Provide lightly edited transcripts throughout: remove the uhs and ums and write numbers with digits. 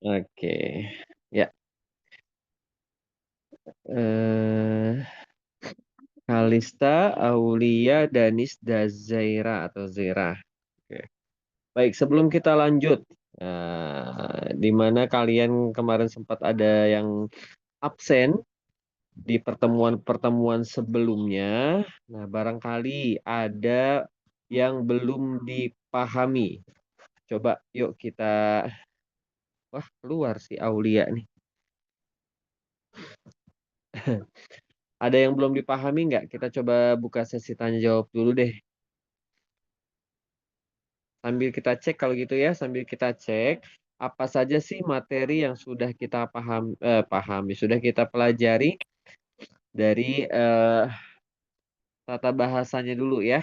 Oke. Ya. Eh, Kalista, Aulia, Danis, Dazaira atau Zera. Oke. Baik, sebelum kita lanjut, di mana kalian kemarin sempat ada yang absen di pertemuan-pertemuan sebelumnya. Nah, barangkali ada yang belum dipahami. Coba yuk kita, wah keluar si Aulia nih. Ada yang belum dipahami nggak? Kita coba buka sesi tanya jawab dulu deh. Sambil kita cek kalau gitu ya, sambil kita cek apa saja sih materi yang sudah kita pahami, sudah kita pelajari dari tata bahasanya dulu ya,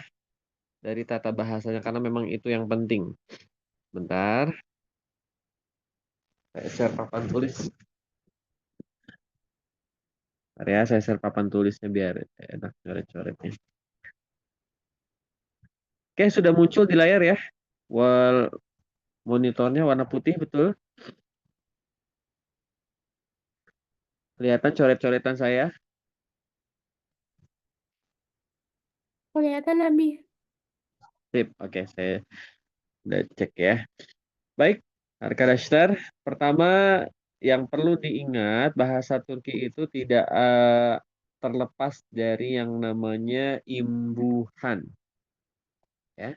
dari tata bahasanya karena memang itu yang penting. Bentar, saya share papan tulis. Bentar ya, saya share papan tulisnya biar enak coret-coretnya. Oke, sudah muncul di layar ya. Wall monitornya warna putih betul. Kelihatan coret-coretan saya. Kelihatan Abi. Sip, oke saya udah cek ya. Baik, arkadaşlar. Pertama yang perlu diingat bahasa Turki itu tidak terlepas dari yang namanya imbuhan, ya.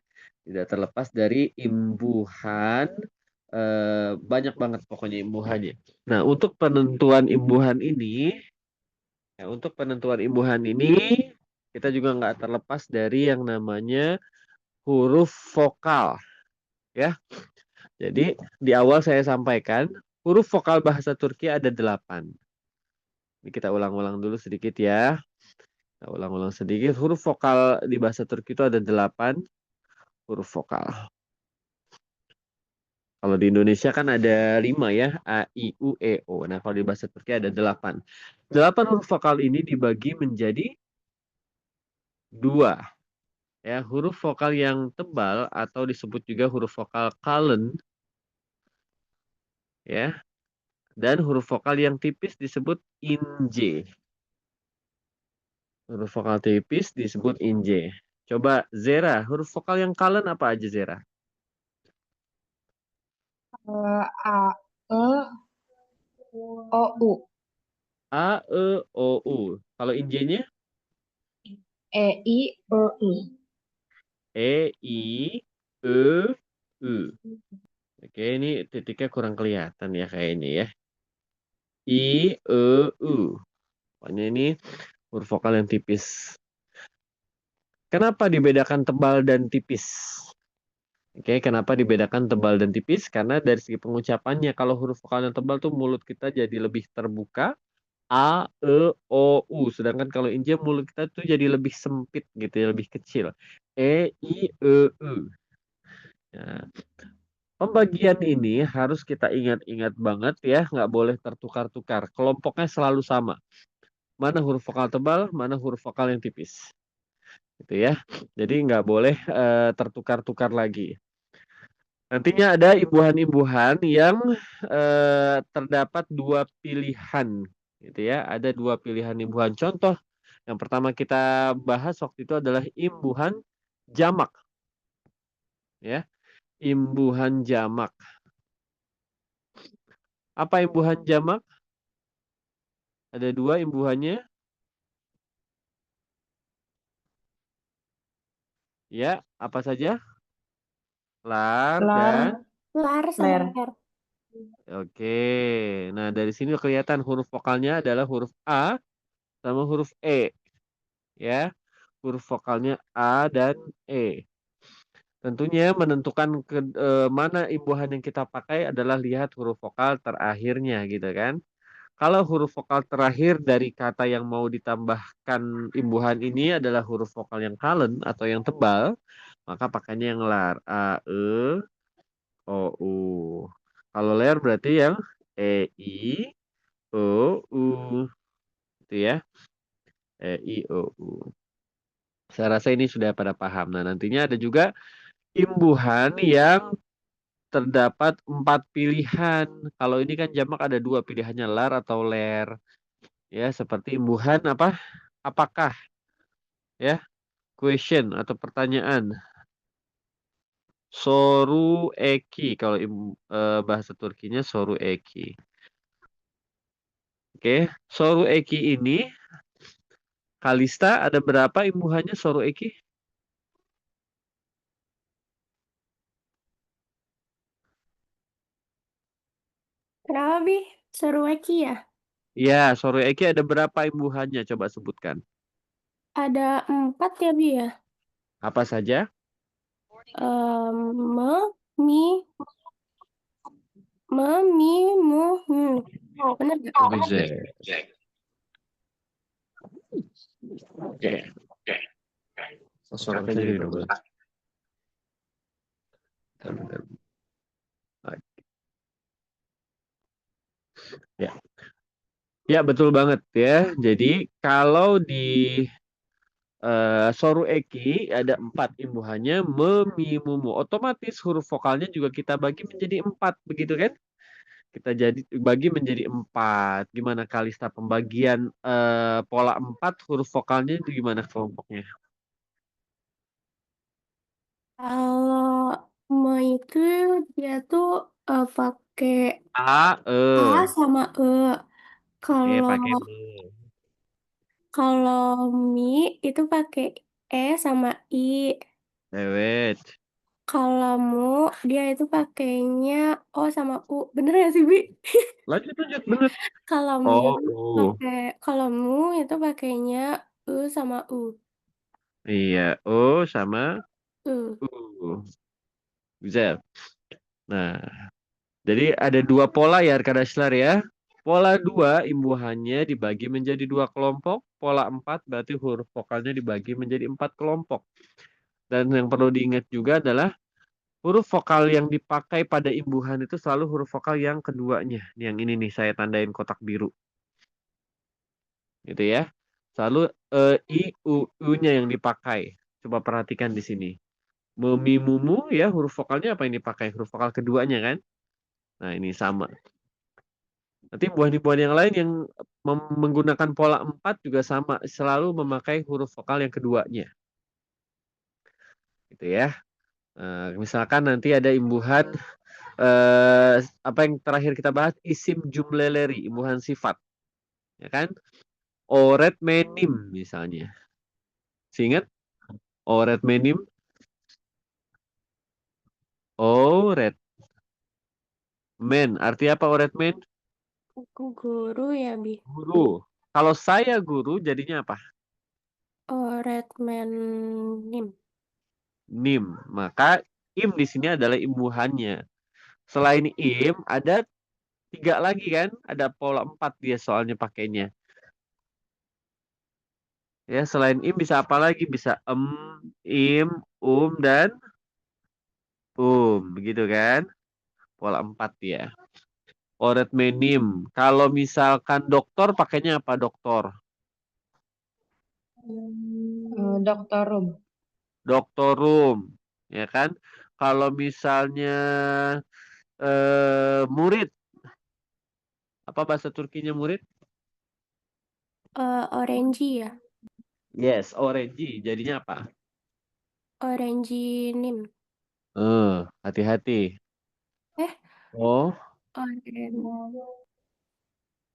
Tidak terlepas dari imbuhan. Banyak banget pokoknya imbuhannya. Nah, untuk penentuan imbuhan ini kita juga nggak terlepas dari yang namanya huruf vokal, ya. Jadi di awal saya sampaikan huruf vokal bahasa Turki ada 8. Ini kita ulang-ulang dulu sedikit ya. Kita ulang-ulang sedikit. Huruf vokal di bahasa Turki itu ada 8 huruf vokal. Kalau di Indonesia kan ada 5 ya. A, I, U, E, O. Nah kalau di bahasa Turki ada 8. 8 huruf vokal ini dibagi menjadi 2. Ya, huruf vokal yang tebal atau disebut juga huruf vokal kalın, ya, dan huruf vokal yang tipis disebut ince. Huruf vokal tipis disebut ince. Coba Zera, huruf vokal yang kalın apa aja Zera? A, E, O, U. A, E, O, U. Kalau injenya? E, I, O, U. E, I, E, U. Oke, ini titiknya kurang kelihatan ya kayaknya ya. I, E, U. Pokoknya ini huruf vokal yang tipis. Kenapa dibedakan tebal dan tipis? Oke, kenapa dibedakan tebal dan tipis? Karena dari segi pengucapannya, kalau huruf vokal yang tebal tuh mulut kita jadi lebih terbuka. A, E, O, U. Sedangkan kalau Inja mulut kita tuh jadi lebih sempit gitu ya, lebih kecil. E, I, E, U. Nah, pembagian ini harus kita ingat-ingat banget ya, nggak boleh tertukar-tukar. Kelompoknya selalu sama. Mana huruf vokal tebal, mana huruf vokal yang tipis. Gitu ya. Jadi nggak boleh tertukar-tukar lagi. Nantinya ada imbuhan-imbuhan yang terdapat 2 pilihan, gitu ya. Ada 2 pilihan imbuhan. Contoh yang pertama kita bahas waktu itu adalah imbuhan jamak, ya. Imbuhan jamak. Apa imbuhan jamak? Ada 2 imbuhannya, ya. Apa saja? Lar dan Lar, Lar sama ler. ler. oke. Nah, dari sini kelihatan huruf vokalnya adalah huruf A sama huruf E, ya. Huruf vokalnya A dan E. Tentunya menentukan mana imbuhan yang kita pakai adalah lihat huruf vokal terakhirnya gitu kan. Kalau huruf vokal terakhir dari kata yang mau ditambahkan imbuhan ini adalah huruf vokal yang kalem atau yang tebal, maka pakainya yang lar. A, E, O, U. Kalau ler berarti yang E, I, O, U. Itu ya. E, I, O, U. Saya rasa ini sudah pada paham. Nah, nantinya ada juga imbuhan yang terdapat 4 pilihan. Kalau ini kan jamak ada 2 pilihannya, lar atau ler. Ya, seperti imbuhan apa? Apakah? Ya, question atau pertanyaan. Soru eki kalau bahasa Turkinya soru eki. Oke, soru eki ini Kalista ada berapa imbuhannya soru eki? Kenapa, Bi? Suruh Eki ya? Ya, soru eki ada berapa imbuhannya? Coba sebutkan. Ada 4 ya, Bi ya? Apa saja? Me, mi, mi, mu, mu. Bener gak? Bisa. Oke. Suara saya jadi double. Bentar, bentar. Ya. Ya, betul banget ya. Jadi kalau di soru eki ada 4 imbuhannya memimumu. Otomatis huruf vokalnya juga kita bagi menjadi 4, begitu kan? Kita jadi bagi menjadi 4. Gimana Kalista pembagian pola 4 huruf vokalnya itu gimana kelompoknya? Kalau me itu dia tuh pakai A, A E. sama E. Oke, Kalau pakai me. kalau mi itu pakai E sama I. Lewet. Kalau mu dia itu pakainya O sama U. Bener gak sih, Bi? Lanjut, lanjut, bener. Kalau mi Oh, pakai kalau mu itu pakainya U sama U. iya. O sama U. U. Bisa. Nah, jadi ada 2 pola ya, Arkadaşlar ya. Pola 2 imbuhannya dibagi menjadi 2 kelompok. Pola 4 berarti huruf vokalnya dibagi menjadi 4 kelompok. Dan yang perlu diingat juga adalah huruf vokal yang dipakai pada imbuhan itu selalu huruf vokal yang keduanya. Yang ini nih saya tandain kotak biru. Gitu ya. Selalu i, u-nya yang dipakai. Coba perhatikan di sini. Memimumu ya huruf vokalnya apa yang dipakai? Huruf vokal keduanya kan? Nah, ini sama. Nanti buah-buahan yang lain yang menggunakan pola 4 juga sama, selalu memakai huruf vokal yang keduanya. Gitu ya. Misalkan nanti ada imbuhan apa yang terakhir kita bahas isim jumleleri, imbuhan sifat. Ya kan? Oret menim misalnya. Ingat? Oret menim, oret men. Arti apa oret men? Aku guru ya, Bi. Guru. Kalau saya guru jadinya apa? Redmanim. Nim. Maka im di sini adalah imbuhannya. Selain im, ada 3 lagi kan? Ada pola 4 dia soalnya pakainya. Ya, selain im bisa apa lagi? Bisa im, dan begitu kan? Pola 4 ya. Oret menim. Kalau misalkan doktor pakainya apa doktor? Doktorum. Doktorum, ya kan? Kalau misalnya murid, apa bahasa Turkinya murid? Orange ya. Yes, orange. Jadinya apa? Oranginim. Hati-hati. Eh, Oh, orange.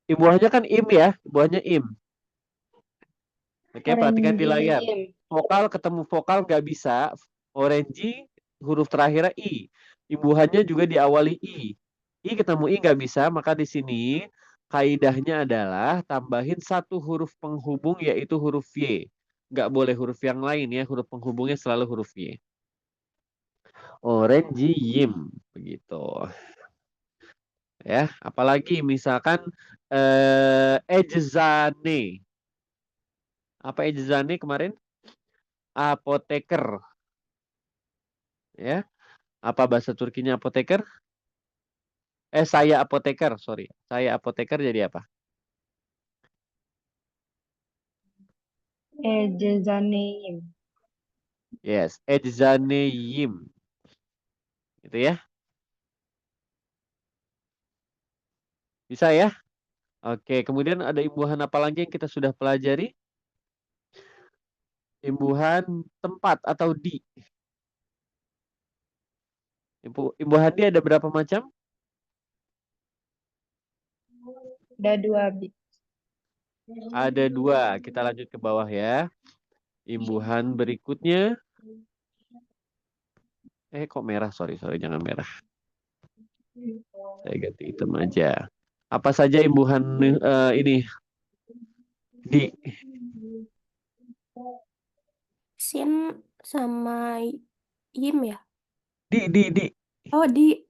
ibuahnya kan im ya, ibuahnya im. Oke, perhatikan di layar. Orangium. Vokal ketemu vokal nggak bisa. Orange huruf terakhirnya i. Imbuhannya juga diawali i. I ketemu i nggak bisa, maka di sini kaidahnya adalah tambahin satu huruf penghubung yaitu huruf y. Nggak boleh huruf yang lain ya. Huruf penghubungnya selalu huruf y. Orangium begitu. Ya, apalagi misalkan ejzane. Apa ejzane kemarin? Apoteker. Ya, apa bahasa Turkinya apoteker? Saya apoteker, sorry. Saya apoteker jadi apa? Eczaneim. Yes, eczaneyim. Gitu ya. Bisa ya? Oke, kemudian ada imbuhan apa lagi yang kita sudah pelajari? Imbuhan tempat atau di. Imbuhan di ada berapa macam? Ada dua, Bi. Ada dua. Kita lanjut ke bawah ya. Imbuhan berikutnya. Kok merah? Sorry, jangan merah. Saya ganti hitam aja. Apa saja imbuhan ini? Di. Sin sama Yim ya? Di. Oh, di.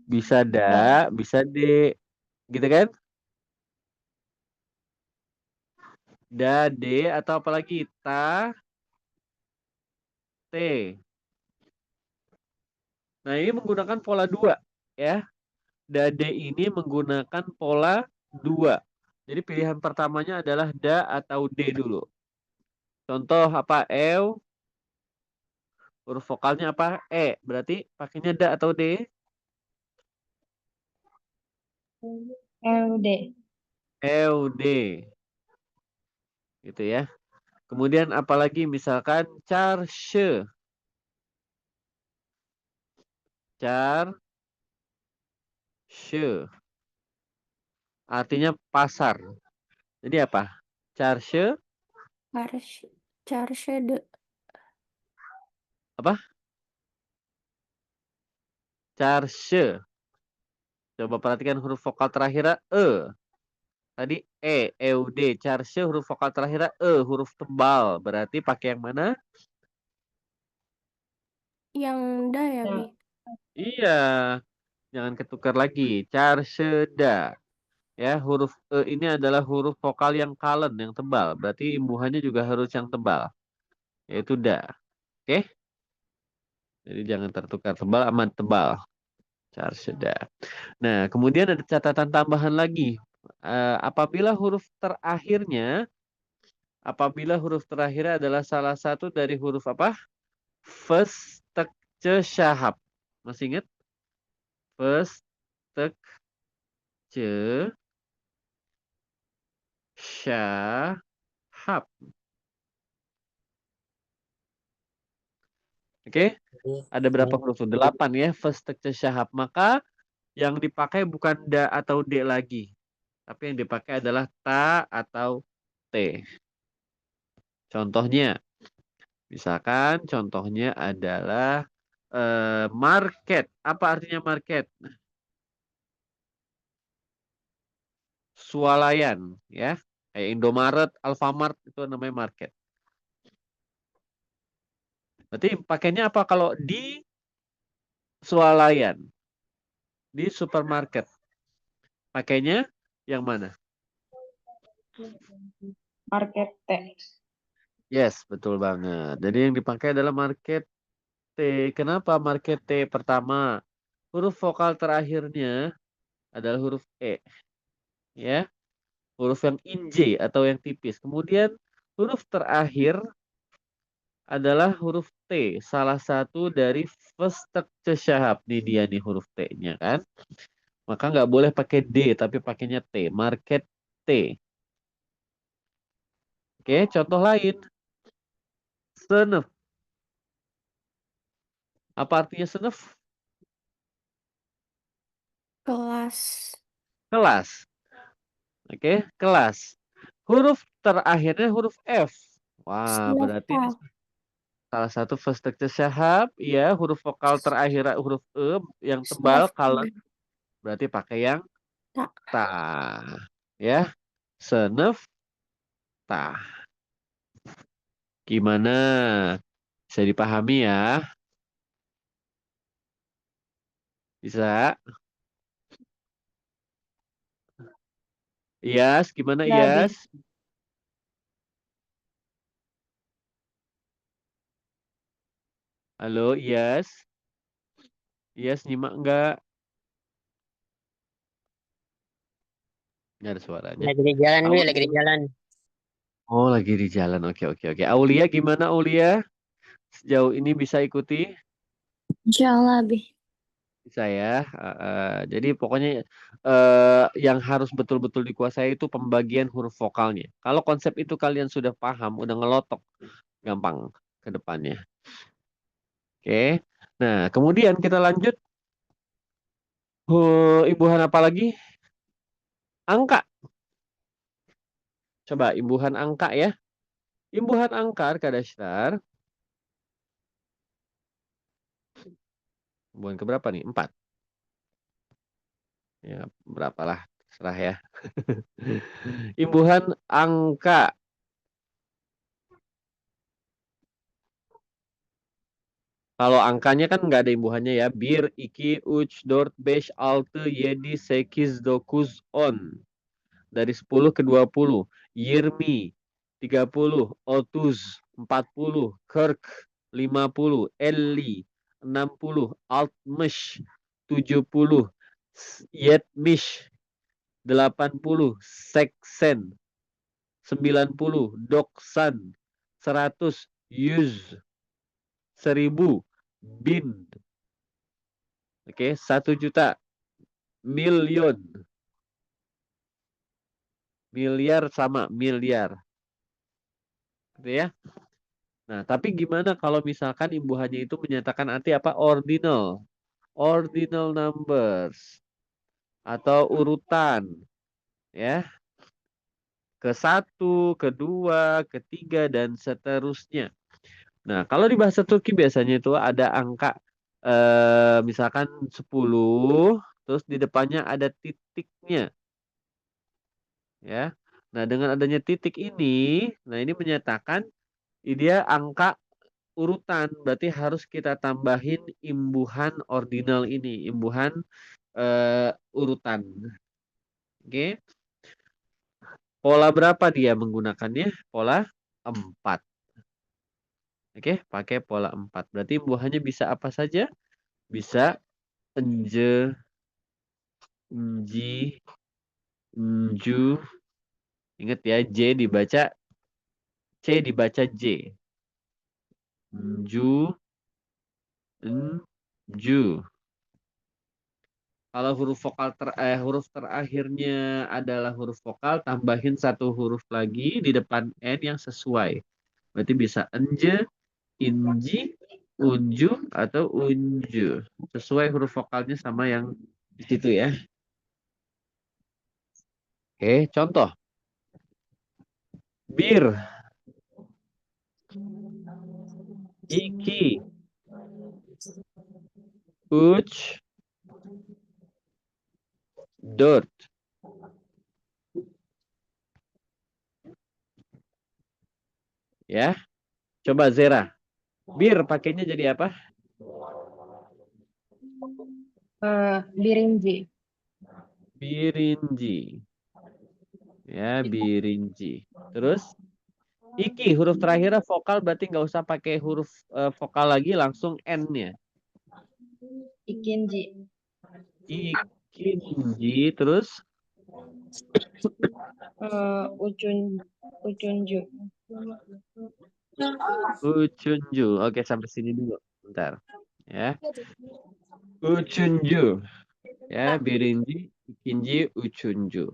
Bisa da, bisa de. Gitu kan? Da, de, atau apalagi? Ta, te. Nah, ini menggunakan pola 2. Ya. Da, de ini menggunakan pola 2. Jadi pilihan pertamanya adalah da atau de dulu. Contoh apa? Huruf vokalnya apa? Berarti pakainya da atau de? LD. De. Gitu ya. Kemudian apalagi misalkan charge. Charge. Artinya pasar. Jadi apa? Charge Charge de. apa? Charge. Coba perhatikan huruf vokal terakhirnya Tadi eud. Charge huruf vokal terakhirnya huruf tebal. Berarti pakai yang mana? Yang da ya, Nah, Bi? Iya. Jangan ketukar lagi. Charseda. Ya, huruf ini adalah huruf vokal yang kalen, yang tebal. Berarti imbuhannya juga harus yang tebal. Yaitu da. Oke? Jadi jangan tertukar tebal aman tebal. Charseda. Nah, kemudian ada catatan tambahan lagi. Apabila huruf terakhirnya adalah salah satu dari huruf apa? Festekce. Masih ingat? Festekce. Oke, ada berapa huruf? 8 ya, festekce. Maka yang dipakai bukan da atau de lagi. Tapi yang dipakai adalah ta atau t. Contohnya, misalkan contohnya adalah market. Apa artinya market? Swalayan, ya. Kayak Indomaret, Alfamart itu namanya market. Berarti pakainya apa kalau di swalayan? Di supermarket. Pakainya yang mana? market T. Yes, betul banget. Jadi yang dipakai adalah market T. Kenapa market T? Pertama, huruf vokal terakhirnya adalah huruf E. Ya, huruf yang inj atau yang tipis. Kemudian huruf terakhir adalah huruf T. Salah satu dari festekceshahab. Nih dia nih huruf T-nya kan. Maka nggak boleh pakai D, tapi pakainya T. Market T. Oke, contoh lain. Senef. Apa artinya senef? Kelas. Kelas. Oke, kelas. Huruf terakhirnya huruf F. Wah, berarti ini Snapchat. salah satu festekceshahab. Ya, huruf vokal terakhir huruf E yang tebal, kalen. Snapchat. Berarti pakai yang Tak. ta. Ya, senef ta. Gimana? Bisa dipahami ya? Bisa? Iyas, gimana Udah, Bi. Iyas? Halo Iyas? Iyas nyimak enggak? Nggak ada suaranya. Lagi di jalan, Wi, Aulia. lagi di jalan. Oh, lagi di jalan. Oke. Aulia gimana Aulia? Sejauh ini bisa ikuti? Insyaallah, Bi. Bisa ya. Jadi pokoknya yang harus betul-betul dikuasai itu pembagian huruf vokalnya. Kalau konsep itu kalian sudah paham, udah ngelotok, gampang ke depannya. Oke. Nah, kemudian kita lanjut. Imbuhan apa lagi? Angka. Coba imbuhan angka ya. Imbuhan angka Arkadaşlar. Imbuhan keberapa nih? 4. Ya, berapalah. Terserah ya. Imbuhan angka. Kalau angkanya kan nggak ada imbuhannya ya. 1, 2, 3, 4, 5, 6, 7, 8, 9, 10. Dari 10 ke 20. 20, 30, 30, 40, 40, 50, 50, 60, 60, 70, 70, 80, 80, 90, 90, 100, 100, 1000, 1000. Oke, 1 juta, million, miliar sama miliar. Gitu ya. Nah, tapi gimana kalau misalkan imbuhannya itu menyatakan arti apa? Ordinal. Ordinal numbers. Atau urutan. Ya. Ke-1, kedua, ketiga, dan seterusnya. Nah, kalau di bahasa Turki biasanya itu ada angka misalkan 10, terus di depannya ada titiknya. Ya. Nah, dengan adanya titik ini, nah ini menyatakan dia angka urutan, berarti harus kita tambahin imbuhan ordinal ini, imbuhan urutan. Oke. Pola berapa dia menggunakannya? Pola 4. Oke, pakai pola 4. Berarti imbuhannya bisa apa saja? Bisa enje, enji, enju. Ingat ya, C dibaca J. Enju, enju. Kalau huruf terakhirnya adalah huruf vokal, tambahin 1 huruf lagi di depan N yang sesuai. Berarti bisa enje, inji, unju, atau unju. Sesuai huruf vokalnya sama yang di situ ya. Oke, contoh. Bir, iki, uch, dört. Ya, coba Zera. Bir pakainya jadi apa? Birinci. Birinji. Ya, birinji. Terus iki huruf terakhirnya vokal, berarti nggak usah pakai huruf vokal lagi, langsung N-nya. Ikinci. Ikinji. Terus Ucunju. ucunju. Oke, sampai sini dulu. Bentar. Ya. Ucunju. Ya, birinji, ikinji, ucunju.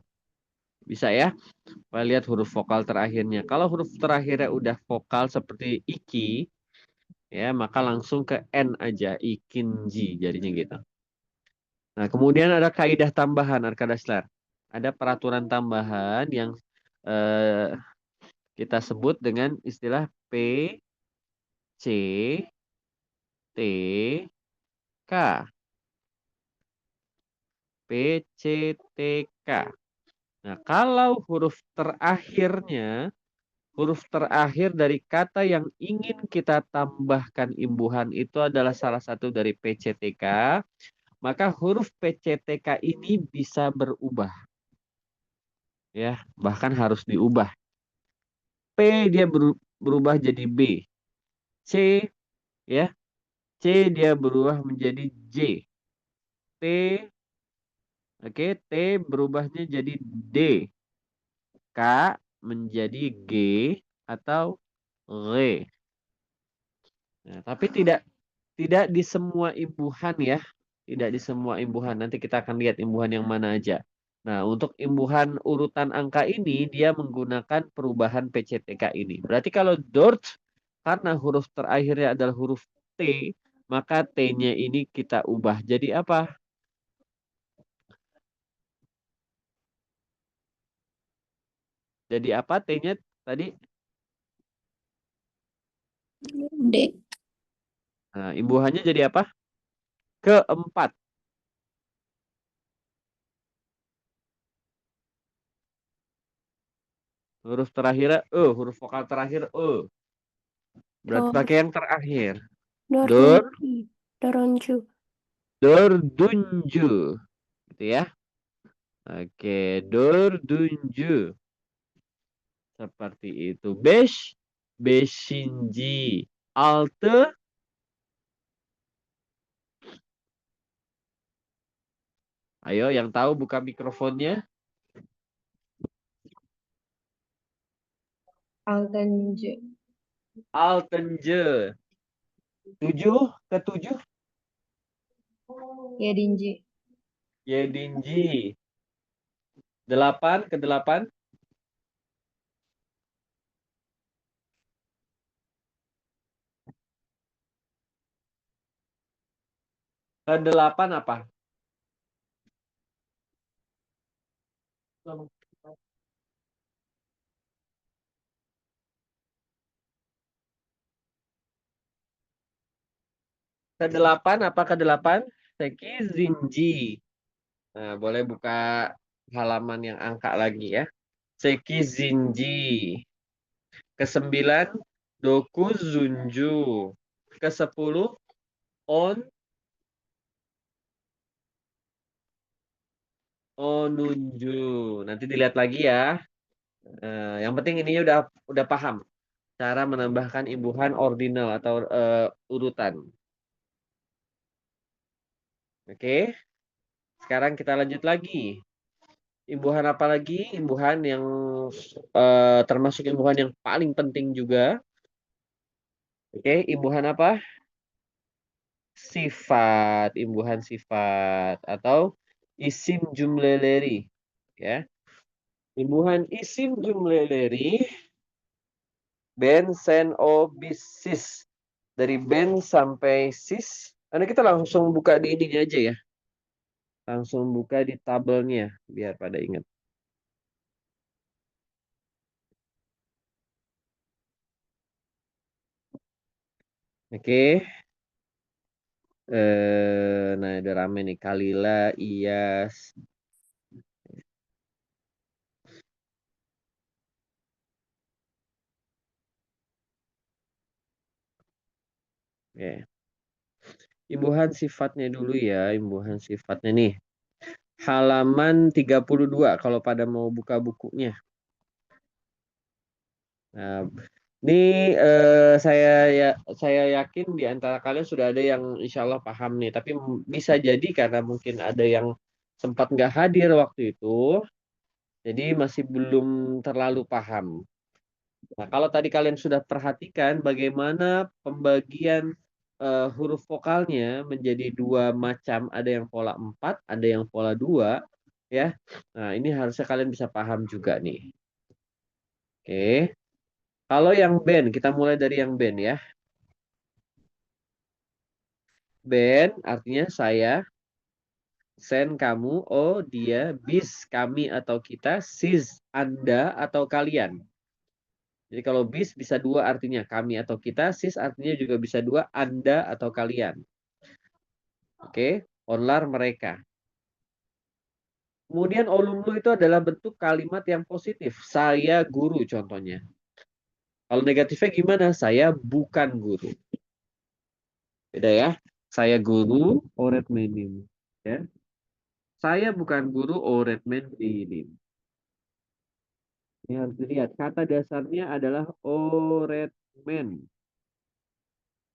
Bisa ya? Kita lihat huruf vokal terakhirnya. Kalau huruf terakhirnya udah vokal seperti iki, ya maka langsung ke N aja, ikinji jadinya gitu. Nah, kemudian ada kaidah tambahan Arkadaşlar. Ada peraturan tambahan yang kita sebut dengan istilah P, C, T, K. P, C, T, K. Nah, kalau huruf terakhir dari kata yang ingin kita tambahkan imbuhan itu adalah salah satu dari PCTK, maka huruf PCTK ini bisa berubah. Ya, bahkan harus diubah. P dia berubah jadi B. C ya. C dia berubah menjadi J. T oke, T berubahnya jadi D. K menjadi G atau R. Nah, tapi tidak di semua imbuhan ya. Tidak di semua imbuhan. Nanti kita akan lihat imbuhan yang mana aja. Nah, untuk imbuhan urutan angka ini, dia menggunakan perubahan PCTK ini. Berarti kalau Dort, karena huruf terakhirnya adalah huruf T, maka T-nya ini kita ubah. Jadi apa? Jadi apa T-nya tadi? D. Nah, imbuhannya jadi apa? Keempat. Huruf terakhirnya E, huruf vokal terakhir E. Berarti Dor. pakai yang terakhir. Dor, Doronji. Doronju. dordunju. Gitu ya. Oke, dordunju. Seperti itu. Beş, beşinci. Altı. Ayo, yang tahu buka mikrofonnya. Altıncı. Altıncı. Tujuh, ketujuh. Yedinci. Yedinci. Delapan, kedelapan. Kedelapan apa? Kedelapan apa kedelapan? Sekizinji. Nah, boleh buka halaman yang angka lagi ya. Sekizinji. Kesembilan, dokuzunju. Kesepuluh, on onunju. Nanti dilihat lagi ya. Yang penting ininya udah paham cara menambahkan imbuhan ordinal atau urutan. Oke. Sekarang kita lanjut lagi. Imbuhan apa lagi? Imbuhan yang termasuk imbuhan yang paling penting juga. Oke, imbuhan apa? Sifat, imbuhan sifat atau isim jumleleri, ya. Imbuhan isim jumleleri ben, sen, o, bis, sis. Dari ben sampai sis. Karena kita langsung buka di ininya aja ya. Langsung buka di tabelnya biar pada ingat. Oke. Nah, ada rame nih. Kalila, Iyas. Oke. Imbuhan sifatnya dulu ya. Imbuhan sifatnya nih. Halaman 32 kalau pada mau buka bukunya. Nah, ini saya yakin di antara kalian sudah ada yang insya Allah paham nih. Tapi bisa jadi karena mungkin ada yang sempat nggak hadir waktu itu, jadi masih belum terlalu paham. Nah, kalau tadi kalian sudah perhatikan bagaimana pembagian huruf vokalnya menjadi dua macam, ada yang pola 4, ada yang pola 2, ya. Nah, ini harusnya kalian bisa paham juga nih. Oke. Kalau yang band, kita mulai dari yang band ya. Band artinya saya, sen kamu, oh dia, bis kami atau kita, sis Anda atau kalian. Jadi kalau bis bisa dua artinya kami atau kita, sis artinya juga bisa dua Anda atau kalian. Oke, onlar mereka. Kemudian olumlu itu adalah bentuk kalimat yang positif. Saya guru contohnya. Kalau negatifnya gimana? Saya bukan guru. Beda ya. Saya guru, öğretmenim. Ya. Saya bukan guru, öğretmen değilim. Ini harus dilihat. Kata dasarnya adalah öğretmen.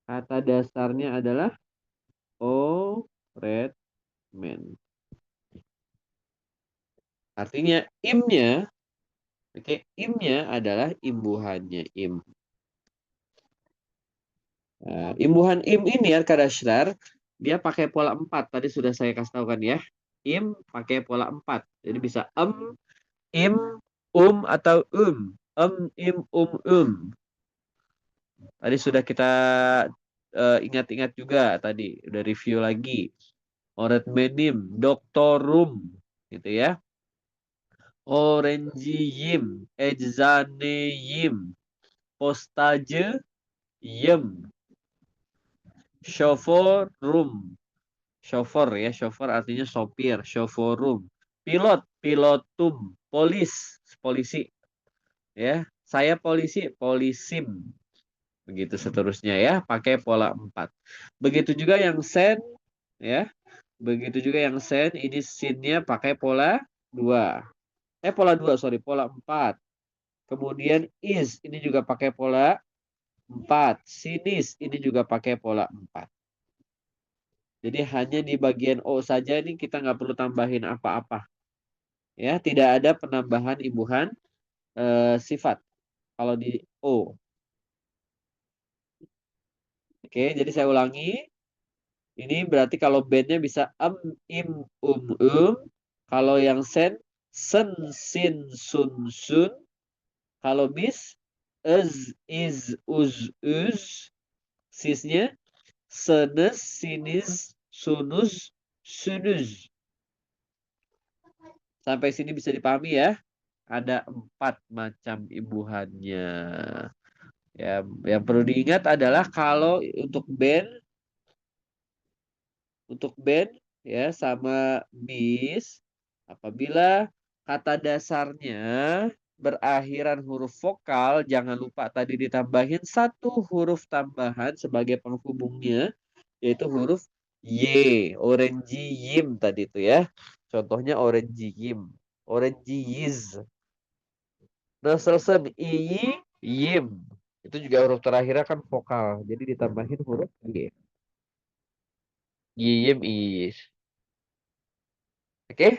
Kata dasarnya adalah öğretmen. Artinya imnya, oke, imnya adalah imbuhannya im. Nah, imbuhan im ini arkadaşlar dia pakai pola 4. Tadi sudah saya kasih tahu kan ya. Im pakai pola 4. Jadi bisa im, atau im, Tadi sudah kita ingat-ingat juga tadi. Udah review lagi. Oretmenim, doktorum. Gitu ya. Orangeyim, eczaneyim, postacı, yem, şoförüm. Chauffeur ya, chauffeur artinya sopir, chauffeurum. Pilot, pilotum. Polis, polisi ya. Saya polisi, polisim. Begitu seterusnya ya, pakai pola 4. Begitu juga yang sen ya. Begitu juga yang sen, ini sinnya pakai pola 2. Pola 2, sorry, pola 4. Kemudian is, ini juga pakai pola 4. Sinis, ini juga pakai pola 4. Jadi hanya di bagian O saja ini kita nggak perlu tambahin apa-apa. Ya, tidak ada penambahan imbuhan sifat kalau di O. Oke, jadi saya ulangi. Ini berarti kalau bandnya bisa im, Kalau yang sen, sin, sun. Kalau bis, is, uz. Sisnya, senes, sinis, sunus, sunuz. Sampai sini bisa dipahami ya. Ada 4 macam imbuhannya. Ya, yang perlu diingat adalah kalau untuk band ya sama bis, apabila kata dasarnya berakhiran huruf vokal, jangan lupa tadi ditambahin 1 huruf tambahan sebagai penghubungnya, yaitu huruf Y, orangeyim tadi itu ya. Contohnya orangeyim, orangeyiz. Nah, selesai iyi, yim. Itu juga huruf terakhirnya kan vokal. Jadi ditambahin huruf Y. Yim, is. Oke?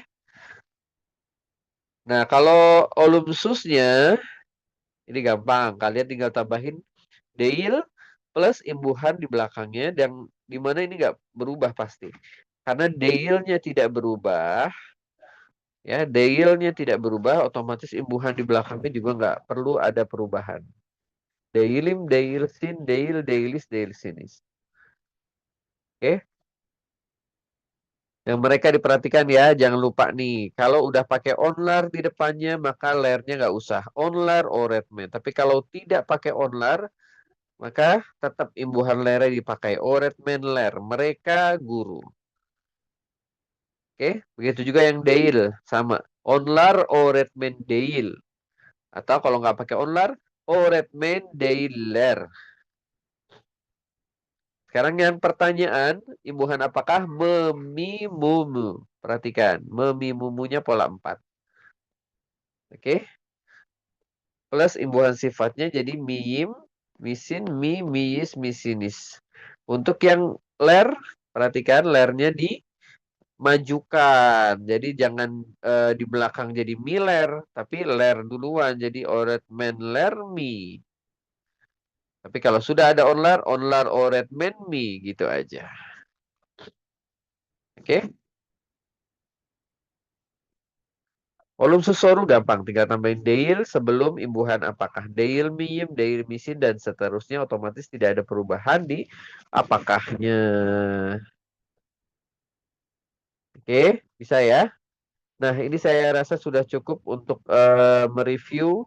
Nah, kalau olumsusnya, ini gampang. Kalian tinggal tambahin deil plus imbuhan di belakangnya. Dan dimana ini nggak berubah pasti. Karena deilnya tidak berubah. Ya, deilnya tidak berubah. Otomatis imbuhan di belakangnya juga nggak perlu ada perubahan. Deilim, deilsin, deil, deilis, deilsinis. Oke? Yang mereka diperhatikan ya, jangan lupa nih. Kalau udah pakai onlar di depannya, maka lernya nggak usah. Onlar oretmen. Tapi kalau tidak pakai onlar, maka tetap imbuhan lernya dipakai. Oretmen ler. Mereka guru. Oke, begitu juga yang deil. Sama. Onlar oretmen deil. Atau kalau nggak pakai onlar, oretmen deil ler. Sekarang yang pertanyaan, imbuhan apakah? Memimumu. Perhatikan, memimumunya pola 4. Oke. Plus imbuhan sifatnya jadi miyim, misin, miyis, misinis. Untuk yang ler, perhatikan lernya dimajukan. Jadi jangan di belakang jadi miler, tapi ler duluan. Jadi oret men ler mi. Tapi kalau sudah ada onlar oret men mi gitu aja. Oke? Volum susoru gampang, tinggal tambahin deil sebelum imbuhan apakah. Deil miyim, deil misin, dan seterusnya otomatis tidak ada perubahan di apakahnya. Oke, bisa ya. Nah, ini saya rasa sudah cukup untuk mereview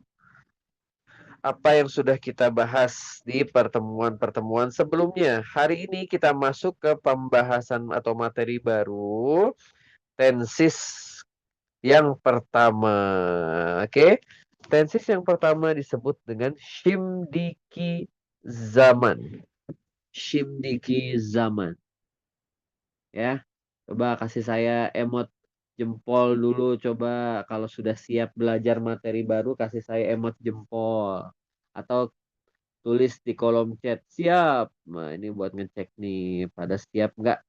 apa yang sudah kita bahas di pertemuan-pertemuan sebelumnya. Hari ini kita masuk ke pembahasan atau materi baru, tensis yang pertama. Oke. Tensis yang pertama disebut dengan Shimdiki zaman. Shimdiki zaman. Ya. Coba kasih saya emot jempol dulu. Coba kalau sudah siap belajar materi baru, kasih saya emot jempol. Atau tulis di kolom chat. Siap. Nah, ini buat ngecek nih. Pada siap nggak?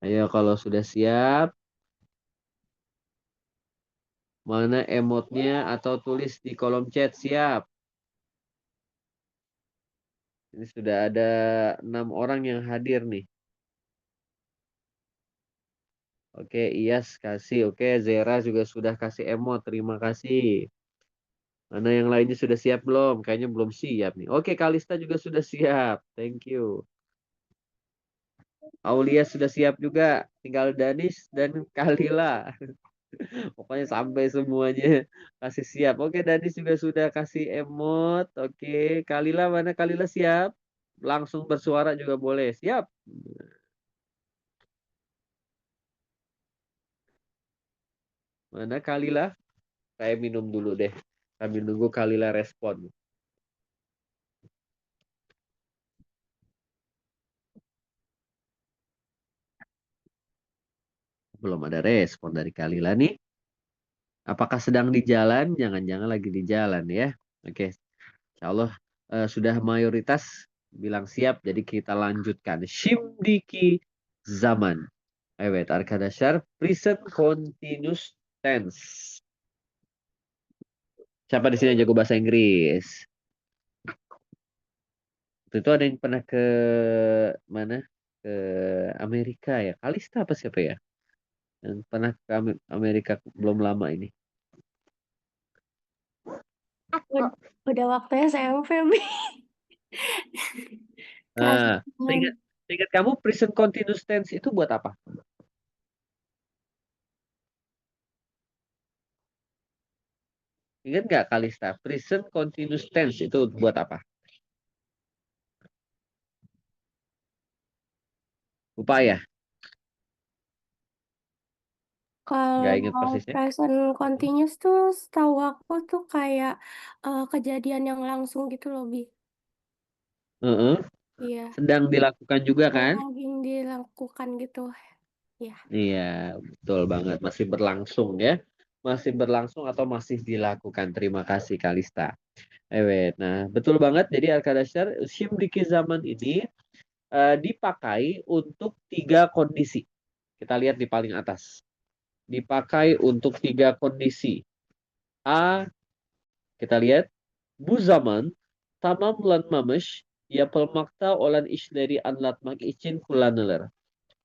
Ayo kalau sudah siap. Mana emotnya atau tulis di kolom chat. Siap. Ini sudah ada 6 orang yang hadir nih. Oke, Iyas kasih. Oke, Zera juga sudah kasih emot. Terima kasih. Mana yang lainnya sudah siap belum? Kayaknya belum siap nih. Oke, Kalista juga sudah siap. Thank you. Aulia sudah siap juga. Tinggal Danis dan Kalila. Pokoknya sampai semuanya kasih siap. Oke, Danis juga sudah kasih emot. Oke, Kalila mana Kalila siap? Langsung bersuara juga boleh. Siap. Mana Kalila? Saya minum dulu deh. Sambil nunggu Kalila respon. Belum ada respon dari Kalila nih. Apakah sedang di jalan? Jangan-jangan lagi di jalan ya. Oke, insya Allah sudah mayoritas bilang siap. Jadi kita lanjutkan. Shimdiki zaman. Evet arkadaşlar. Present continuous tense. Siapa di sini yang jago bahasa Inggris? Waktu itu ada yang pernah ke mana? Ke Amerika ya. Kalista apa siapa ya? Yang pernah ke Amerika belum lama ini. Udah waktunya SMP, Bi. Nah, Kasihan. seingat kamu present continuous tense itu buat apa? Ingat nggak Kalista? Present continuous tense itu buat apa? Lupa ya? Nggak ingat Kalau persisnya? present continuous tuh setahu aku tuh kayak kejadian yang langsung gitu loh, Bi. Heeh. Iya, Sedang dilakukan juga yang kan? lagi dilakukan gitu. Iya. Iya, betul banget. Masih berlangsung ya. Masih berlangsung atau masih dilakukan. Terima kasih Kalista. Evet. Nah, betul banget. Jadi Arkadaşlar, şimdiki zaman ini dipakai untuk 3 kondisi. Kita lihat di paling atas. Dipakai untuk 3 kondisi. A, kita lihat. Bu zaman tamamlanmamış yapılmakta olan işleri anlatmak için kullanılır.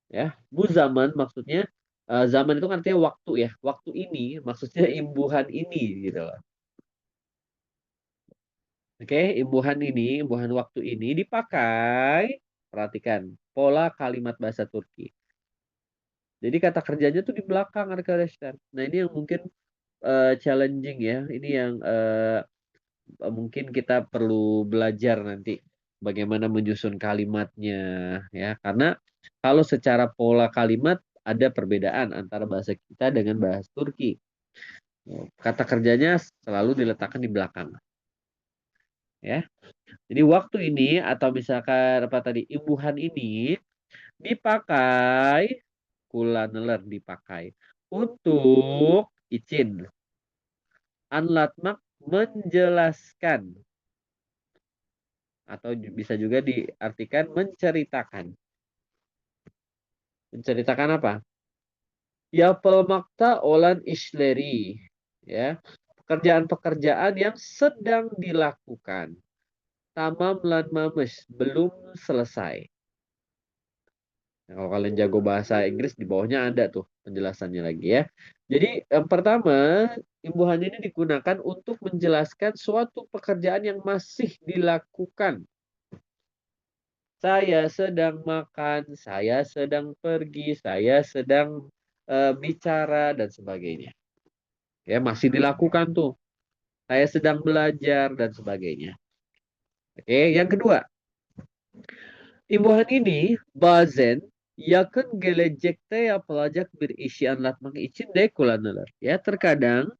Ya, bu zaman maksudnya zaman itu kan artinya waktu ya. Waktu ini maksudnya imbuhan ini gitu loh. Oke, imbuhan waktu ini dipakai, perhatikan, pola kalimat bahasa Turki. Jadi kata kerjanya tuh di belakang arkadaşlar. Nah, ini yang mungkin challenging ya. Ini yang mungkin kita perlu belajar nanti bagaimana menyusun kalimatnya ya. Karena kalau secara pola kalimat ada perbedaan antara bahasa kita dengan bahasa Turki. Kata kerjanya selalu diletakkan di belakang ya. Jadi waktu ini atau misalkan apa tadi imbuhan ini dipakai kulaneler dipakai untuk izin anlatmak menjelaskan atau bisa juga diartikan menceritakan. Menceritakan apa? Yapılmakta olan işleri. Ya, pekerjaan-pekerjaan yang sedang dilakukan. Tamamlanmamış, belum selesai. Nah, kalau kalian jago bahasa Inggris, di bawahnya ada tuh penjelasannya lagi ya. Jadi yang pertama, imbuhan ini digunakan untuk menjelaskan suatu pekerjaan yang masih dilakukan. Saya sedang makan, saya sedang pergi, saya sedang bicara dan sebagainya. Ya, masih dilakukan tuh. Saya sedang belajar dan sebagainya. Oke, yang kedua, imbuhan ini bazen yakın gelecekte yapılacak bir işi anlatmak için de kullanılır. Ya, terkadang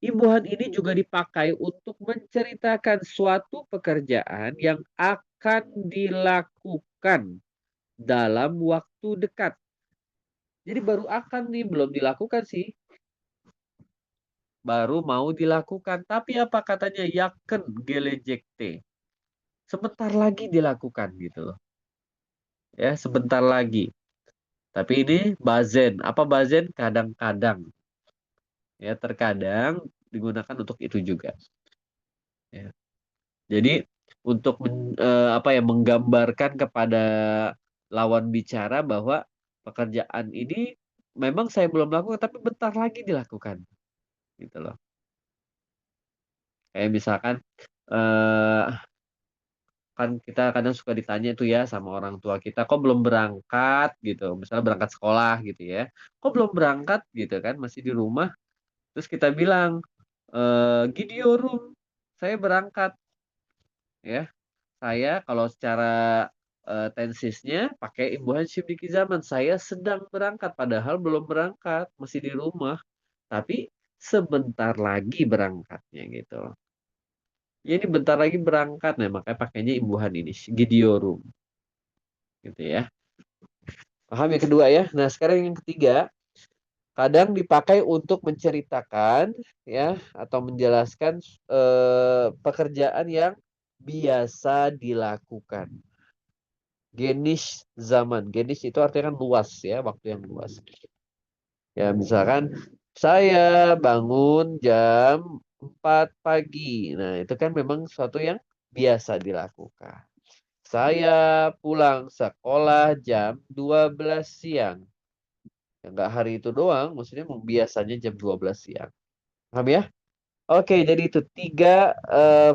imbuhan ini juga dipakai untuk menceritakan suatu pekerjaan yang akan dilakukan dalam waktu dekat. Jadi baru akan nih, belum dilakukan sih. Baru mau dilakukan. Tapi apa katanya? Yakın gelecekte. Sebentar lagi dilakukan gitu loh. Ya, sebentar lagi. Tapi ini bazen. Apa bazen? Kadang-kadang. Ya, terkadang digunakan untuk itu juga. Ya. Jadi untuk menggambarkan kepada lawan bicara bahwa pekerjaan ini memang saya belum lakukan tapi bentar lagi dilakukan gitu loh. Kayak misalkan eh kan kita kadang suka ditanya tuh ya sama orang tua kita, kok belum berangkat gitu, misalnya berangkat sekolah gitu ya, kok belum berangkat gitu kan, masih di rumah. Terus kita bilang, Gidiorum, saya berangkat ya. Saya kalau secara tensisnya pakai imbuhan syibdiki zaman, saya sedang berangkat padahal belum berangkat, masih di rumah. Tapi sebentar lagi berangkatnya gitu. Ya ini bentar lagi berangkat, nah makanya pakainya imbuhan ini, Gidiorum gitu ya. Paham yang kedua ya. Nah, sekarang yang ketiga, kadang dipakai untuk menceritakan ya atau menjelaskan pekerjaan yang biasa dilakukan. Genish zaman. Genish itu artinya kan luas ya, waktu yang luas. Ya, misalkan saya bangun jam 4 pagi. Nah, itu kan memang sesuatu yang biasa dilakukan. Saya pulang sekolah jam 12 siang. Ya, nggak hari itu doang, maksudnya biasanya jam 12 siang. Paham ya? Oke, jadi itu tiga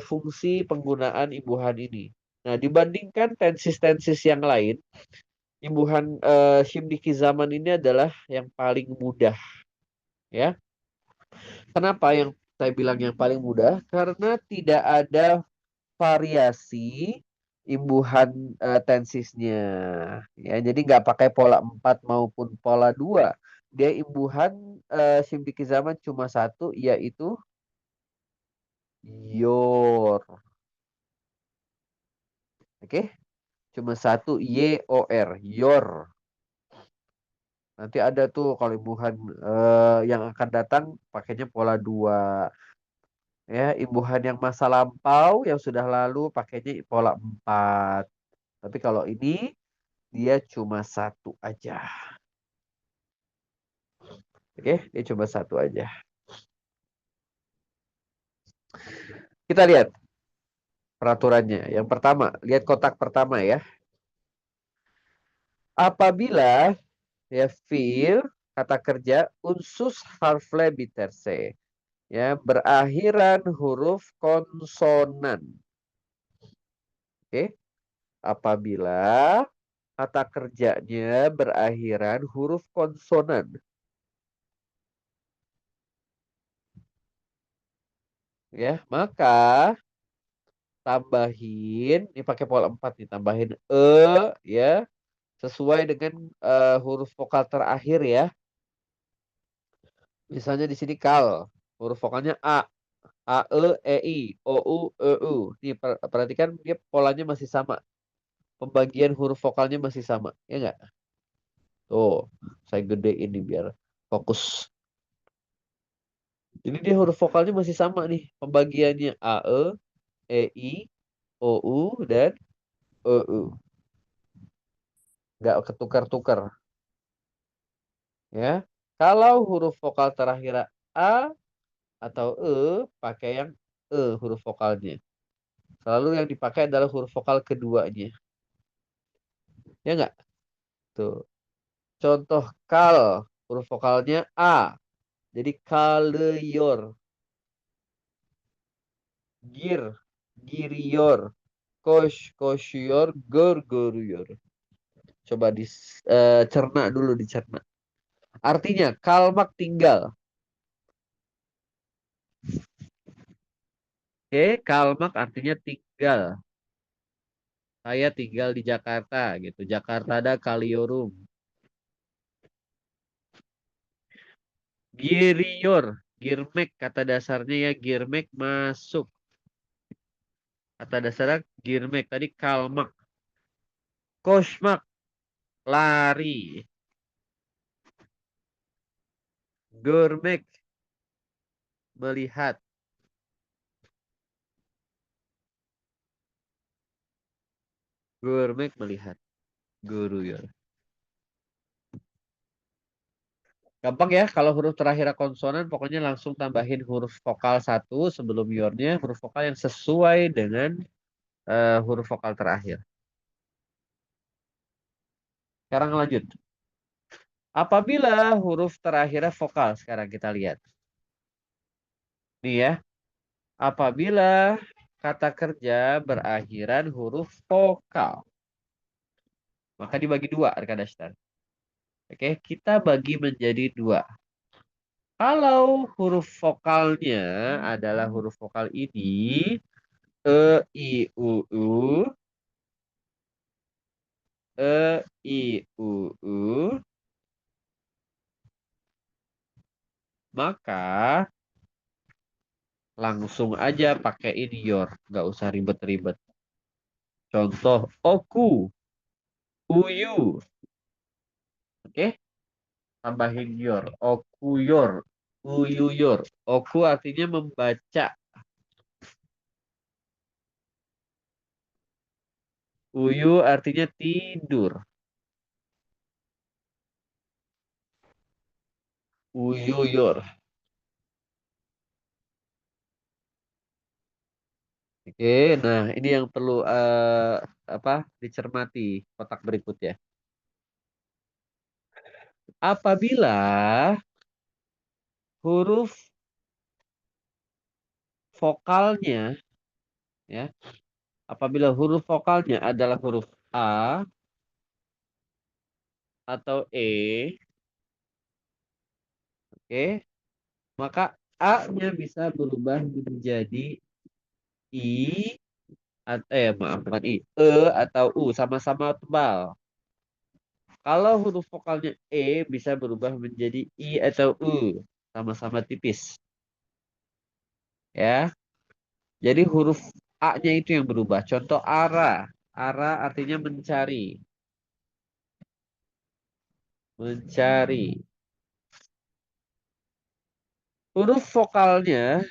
fungsi penggunaan imbuhan ini. Nah, dibandingkan tensis-tensis yang lain, imbuhan Shimdiki zaman ini adalah yang paling mudah. Ya, kenapa yang saya bilang yang paling mudah? Karena tidak ada variasi imbuhan tensisnya. Ya, jadi nggak pakai pola 4 maupun pola 2. Dia imbuhan Shimdiki zaman cuma satu, yaitu your. Oke, cuma satu your, your. Nanti ada tuh kalau imbuhan yang akan datang pakainya pola 2. Ya, imbuhan yang masa lampau yang sudah lalu pakainya pola 4. Tapi kalau ini dia cuma satu aja. Oke, dia cuma satu aja. Kita lihat peraturannya. Yang pertama, lihat kotak pertama ya. Apabila ya feel kata kerja unsus harfle biterse ya berakhiran huruf konsonan. Oke, apabila kata kerjanya berakhiran huruf konsonan. Ya, maka tambahin, ini pakai pola 4 nih, tambahin ya, sesuai dengan huruf vokal terakhir ya. Misalnya di sini kal, huruf vokalnya A, E, I, O, U. Nih, perhatikan dia polanya masih sama. Pembagian huruf vokalnya masih sama, ya enggak? Tuh, saya gedein nih biar fokus. Jadi dia huruf vokalnya masih sama nih. Pembagiannya I, O, dan U. Nggak ketukar-tukar. Ya. Kalau huruf vokal terakhir A atau pakai yang huruf vokalnya. Selalu yang dipakai adalah huruf vokal keduanya. Ya enggak? Tuh. Contoh kal, huruf vokalnya A. Jadi kaleyor. Gir, giriyor. Kosyor, gorgoryor. Coba dicerna dulu, dicerna. Artinya kalmak tinggal. Oke, kalmak artinya tinggal. Saya tinggal di Jakarta gitu. Jakarta ada Kaliorum. Giriyor, girmek kata dasarnya ya girmek masuk. Kata dasarnya girmek tadi kalmak. Kosmak lari. Gurmek melihat. Gurmek melihat. Guru ya. Gampang ya, kalau huruf terakhir konsonan pokoknya langsung tambahin huruf vokal satu sebelum yornya, huruf vokal yang sesuai dengan huruf vokal terakhir. Sekarang lanjut. Apabila huruf terakhirnya vokal, sekarang kita lihat. Nih ya, apabila kata kerja berakhiran huruf vokal, maka dibagi dua rekan dasar. Oke, kita bagi menjadi dua. Kalau huruf vokalnya adalah huruf vokal ini, I, U, I, U, maka langsung aja pakaiin your, nggak usah ribet-ribet. Contoh, oku, uyu, oke? Tambahin your, oku your, uyu your. Oku artinya membaca, uyu artinya tidur, uyu your. Oke, nah ini yang perlu apa dicermati kotak berikutnya. Apabila huruf vokalnya ya, apabila huruf vokalnya adalah huruf A atau E, oke, maka A-nya bisa berubah menjadi I, maaf bukan I, atau U, sama-sama tebal. Kalau huruf vokalnya E bisa berubah menjadi I atau U, sama-sama tipis. Ya, jadi huruf A-nya itu yang berubah. Contoh ara. Ara artinya mencari. Mencari. Huruf vokalnya,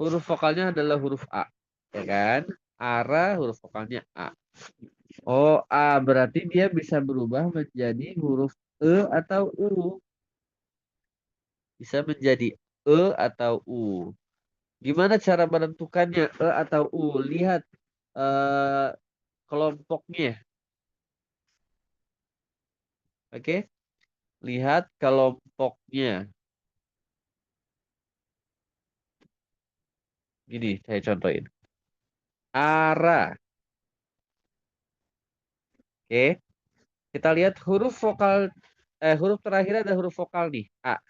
huruf vokalnya adalah huruf A. Ya kan? Ara huruf vokalnya A. Oh, A berarti dia bisa berubah menjadi huruf E atau U. Bisa menjadi E atau U. Gimana cara menentukannya E atau U? Lihat eh, kelompoknya. Oke? Lihat kelompoknya. Gini, saya contohin. Ara. Oke? Kita lihat huruf vokal huruf terakhir ada huruf vokal nih, A.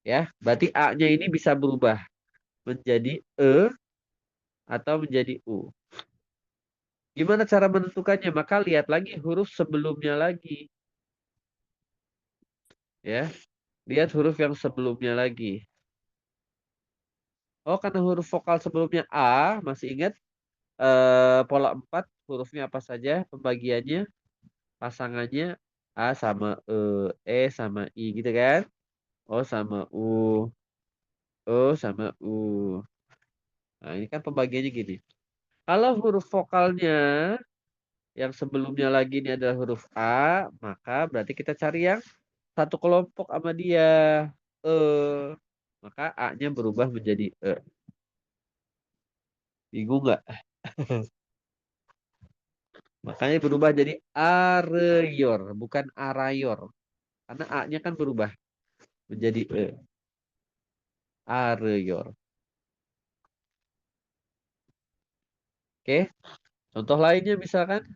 Ya, berarti A-nya ini bisa berubah menjadi E atau menjadi U. Gimana cara menentukannya? Maka lihat lagi huruf sebelumnya lagi. Ya, lihat huruf yang sebelumnya lagi. Oh, karena huruf vokal sebelumnya A, masih ingat pola 4 hurufnya apa saja pembagiannya, pasangannya A sama E sama I gitu kan? O sama U, O sama U. Nah, ini kan pembagiannya gini. Kalau huruf vokalnya yang sebelumnya lagi ini adalah huruf A, maka berarti kita cari yang satu kelompok sama dia. E. Maka A-nya berubah menjadi E. Bingung nggak? Makanya berubah jadi areyor, bukan arayor. Karena A-nya kan berubah menjadi E. Areyor. Oke. Contoh lainnya misalkan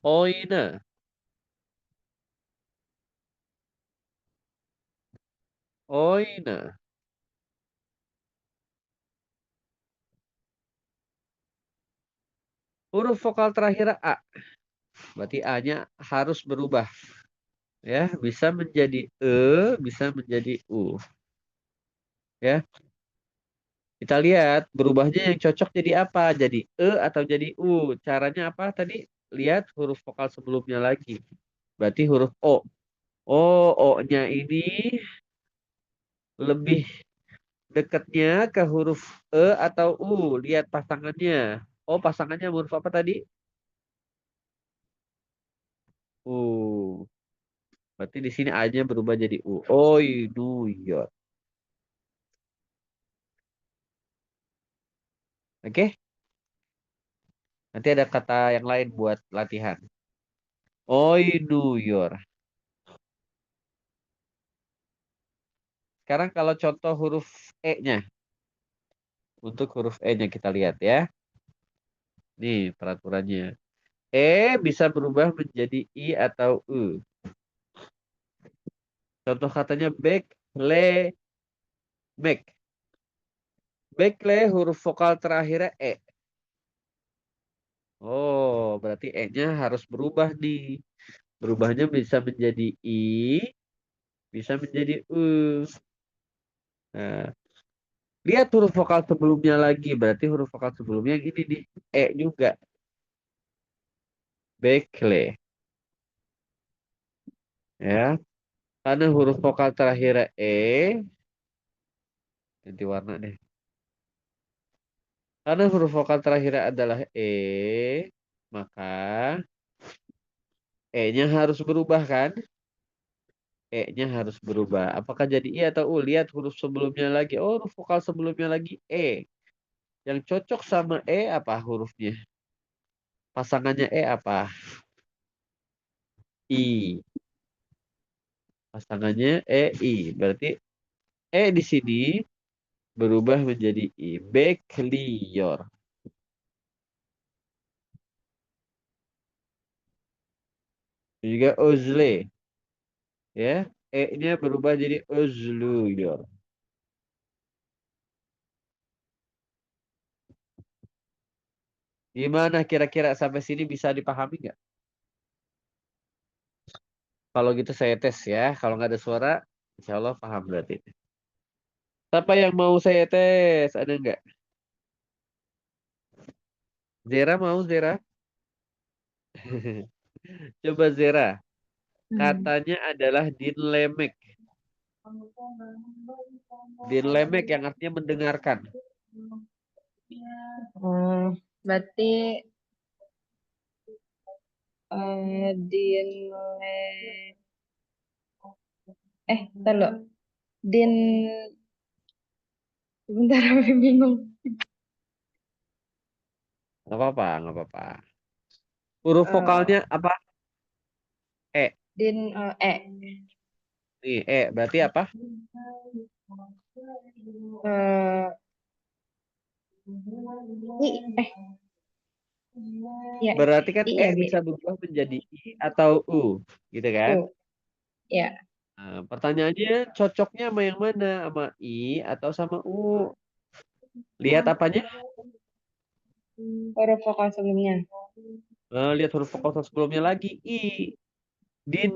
oina. Oina. Huruf vokal terakhir A. Berarti A-nya harus berubah. Ya, bisa menjadi E, bisa menjadi U. Ya, kita lihat berubahnya yang cocok jadi apa? Jadi E atau jadi U. Caranya apa tadi? Lihat huruf vokal sebelumnya lagi. Berarti huruf O. Oh, O-nya ini lebih dekatnya ke huruf E atau U. Lihat pasangannya. Oh, pasangannya huruf apa tadi? U. Berarti di sini A-nya berubah jadi U. Oh, New York. Oke? Nanti ada kata yang lain buat latihan. Oinuyor. Sekarang kalau contoh huruf E-nya. Untuk huruf E-nya kita lihat ya. Nih peraturannya. E bisa berubah menjadi I atau U. Contoh katanya back, le, make. Backle huruf vokal terakhirnya E. Oh, berarti E-nya harus berubah nih. Berubahnya bisa menjadi I, bisa menjadi U. Nah, lihat huruf vokal sebelumnya lagi. Berarti huruf vokal sebelumnya gini nih. E juga. Backle. Ya. Karena huruf vokal terakhirnya E. Ganti warna deh. Karena huruf vokal terakhirnya adalah E. Maka E-nya harus berubah kan? E-nya harus berubah. Apakah jadi I atau U? Lihat huruf sebelumnya lagi. Oh, huruf vokal sebelumnya lagi E. Yang cocok sama E apa hurufnya? Pasangannya E apa? I. Pasangannya I. Berarti E di sini berubah menjadi I. Bekliyor. Juga Özle. Ya. E-nya berubah jadi Özlüyor. Gimana kira-kira sampai sini bisa dipahami nggak? Kalau gitu saya tes ya. Kalau nggak ada suara, insya Allah paham berarti. Siapa yang mau saya tes? Ada nggak? Zera mau Zera? Coba Zera. Katanya adalah dinlemek. Dinlemek yang artinya mendengarkan. Oh, berarti din bentar lo. Din sebentar aku bingung. Nggak apa-apa, nggak apa-apa. Huruf Eh, vokalnya apa? E. din Nih, E. Berarti apa? eh ya Berarti kan i E ya bi bisa berubah menjadi I atau U. Gitu kan? u ya Nah, pertanyaannya cocoknya sama yang mana? Sama I atau sama U? Lihat apanya? huruf vokal sebelumnya. Lihat huruf vokal sebelumnya lagi. I. Din.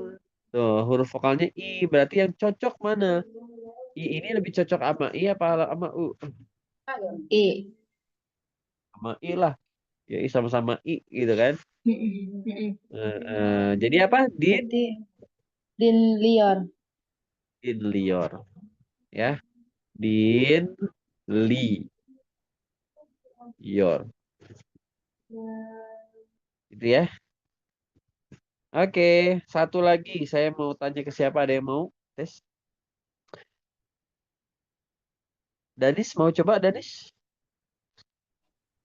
Tuh, huruf vokalnya I. Berarti yang cocok mana? I ini lebih cocok sama I apa sama U? I. Sama I lah. Ya I sama-sama I gitu kan. Jadi apa? Berarti din lior. Din lior. Ya. Din li yor. Gitu ya. Oke, satu lagi saya mau tanya ke siapa, ada yang mau tes? Danis mau coba Danis?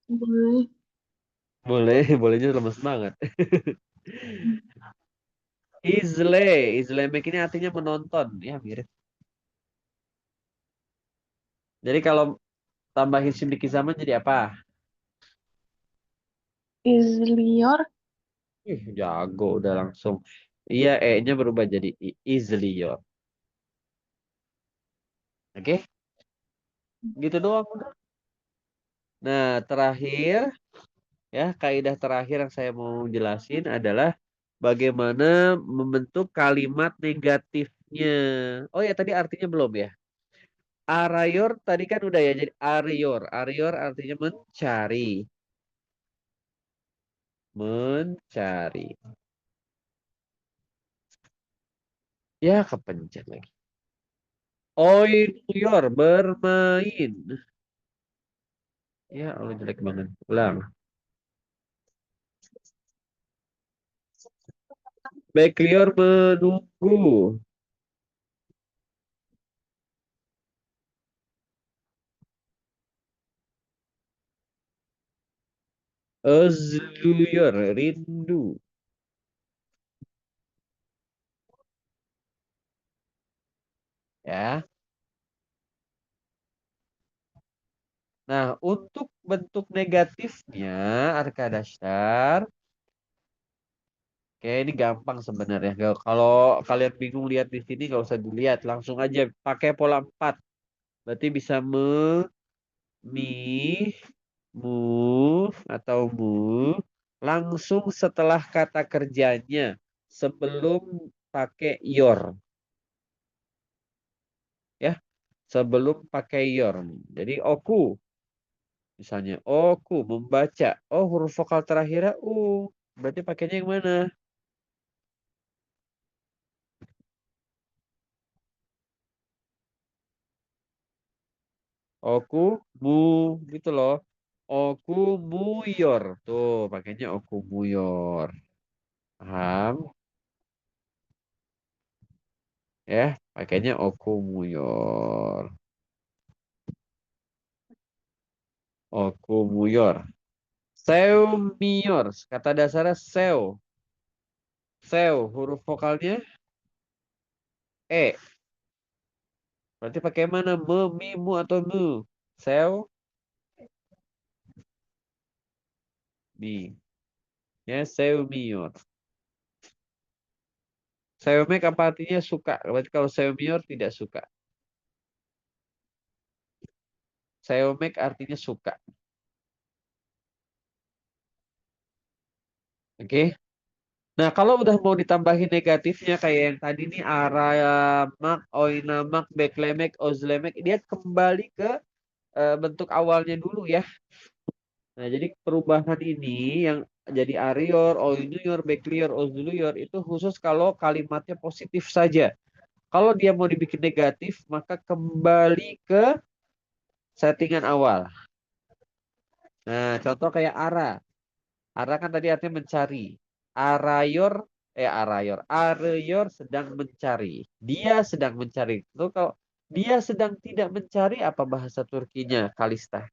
Boleh. Boleh, bolehnya lemes banget. Izle, izlemek ini artinya menonton, ya mirip. Jadi kalau tambahin simlik zaman jadi apa? Izlior. Jago udah langsung. Iya, E-nya berubah jadi izliyor. Oke, gitu doang udah. Nah, terakhir ya, kaidah terakhir yang saya mau jelasin adalah bagaimana membentuk kalimat negatifnya. Oh ya, tadi artinya belum ya. Arayor tadi kan udah ya, jadi arior. Arior artinya mencari. Mencari. Ya, kepencet lagi. Oinyor, bermain. Ya, Allah jelek banget. Ulang. Beklior menunggu. Özlüyor, rindu. Ya. Nah, untuk bentuk negatifnya, Arkadaşlar, oke, ini gampang sebenarnya. Kalau kalian bingung lihat di sini, nggak usah dilihat. Langsung aja pakai pola 4. Berarti bisa mi, mu, atau mu. Langsung setelah kata kerjanya. Sebelum pakai your. Ya, sebelum pakai your. Jadi oku. Misalnya, oku membaca. Oh, huruf vokal terakhirnya u. Berarti pakainya yang mana? Oku mu gitu loh. Oku muyor. Tuh, pakainya oku muyor. Paham? Ya, pakainya oku muyor. Oku muyor. Seu miyor. Kata dasarnya seu. Seu, huruf vokalnya E. Berarti pakai mana? Me, mi, mu, atau mu? Seu, mi. Ya, seu miyor. Seomek apa artinya suka? Berarti kalau seomior tidak suka. Seomek artinya suka. Oke. Nah, kalau udah mau ditambahin negatifnya kayak yang tadi nih aramak, oinamak, beklemek, ozlemek, dia kembali ke bentuk awalnya dulu ya. Nah, jadi perubahan ini yang jadi arior, oinuyur, beklior, ozluyur itu khusus kalau kalimatnya positif saja. Kalau dia mau dibikin negatif, maka kembali ke settingan awal. Nah, contoh kayak ara. Ara kan tadi artinya mencari. Arayor, arayor. Areyor sedang mencari. Dia sedang mencari. Itu kalau dia sedang tidak mencari apa bahasa Turkinya, Kalista?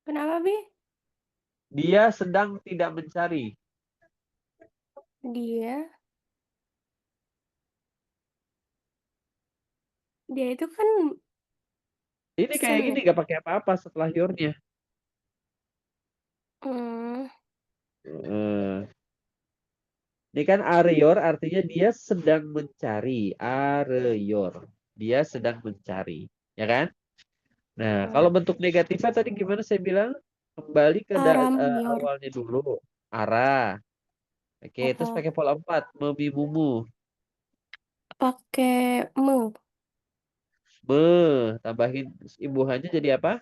Kenapa, Bi? Dia sedang tidak mencari. Dia, dia itu kan Ini kayak gini sedang. gak pakai apa-apa setelah yornya. Hmm, Eh, Ini kan areyor artinya dia sedang mencari. Areyor. Dia sedang mencari. Ya kan? Nah, kalau bentuk negatifnya tadi gimana saya bilang? Kembali ke Aramior. awalnya dulu. Arah. Oke, terus Oh, pakai pola 4. Memimumu. pakai me. Me. Tambahin imbuhannya jadi apa?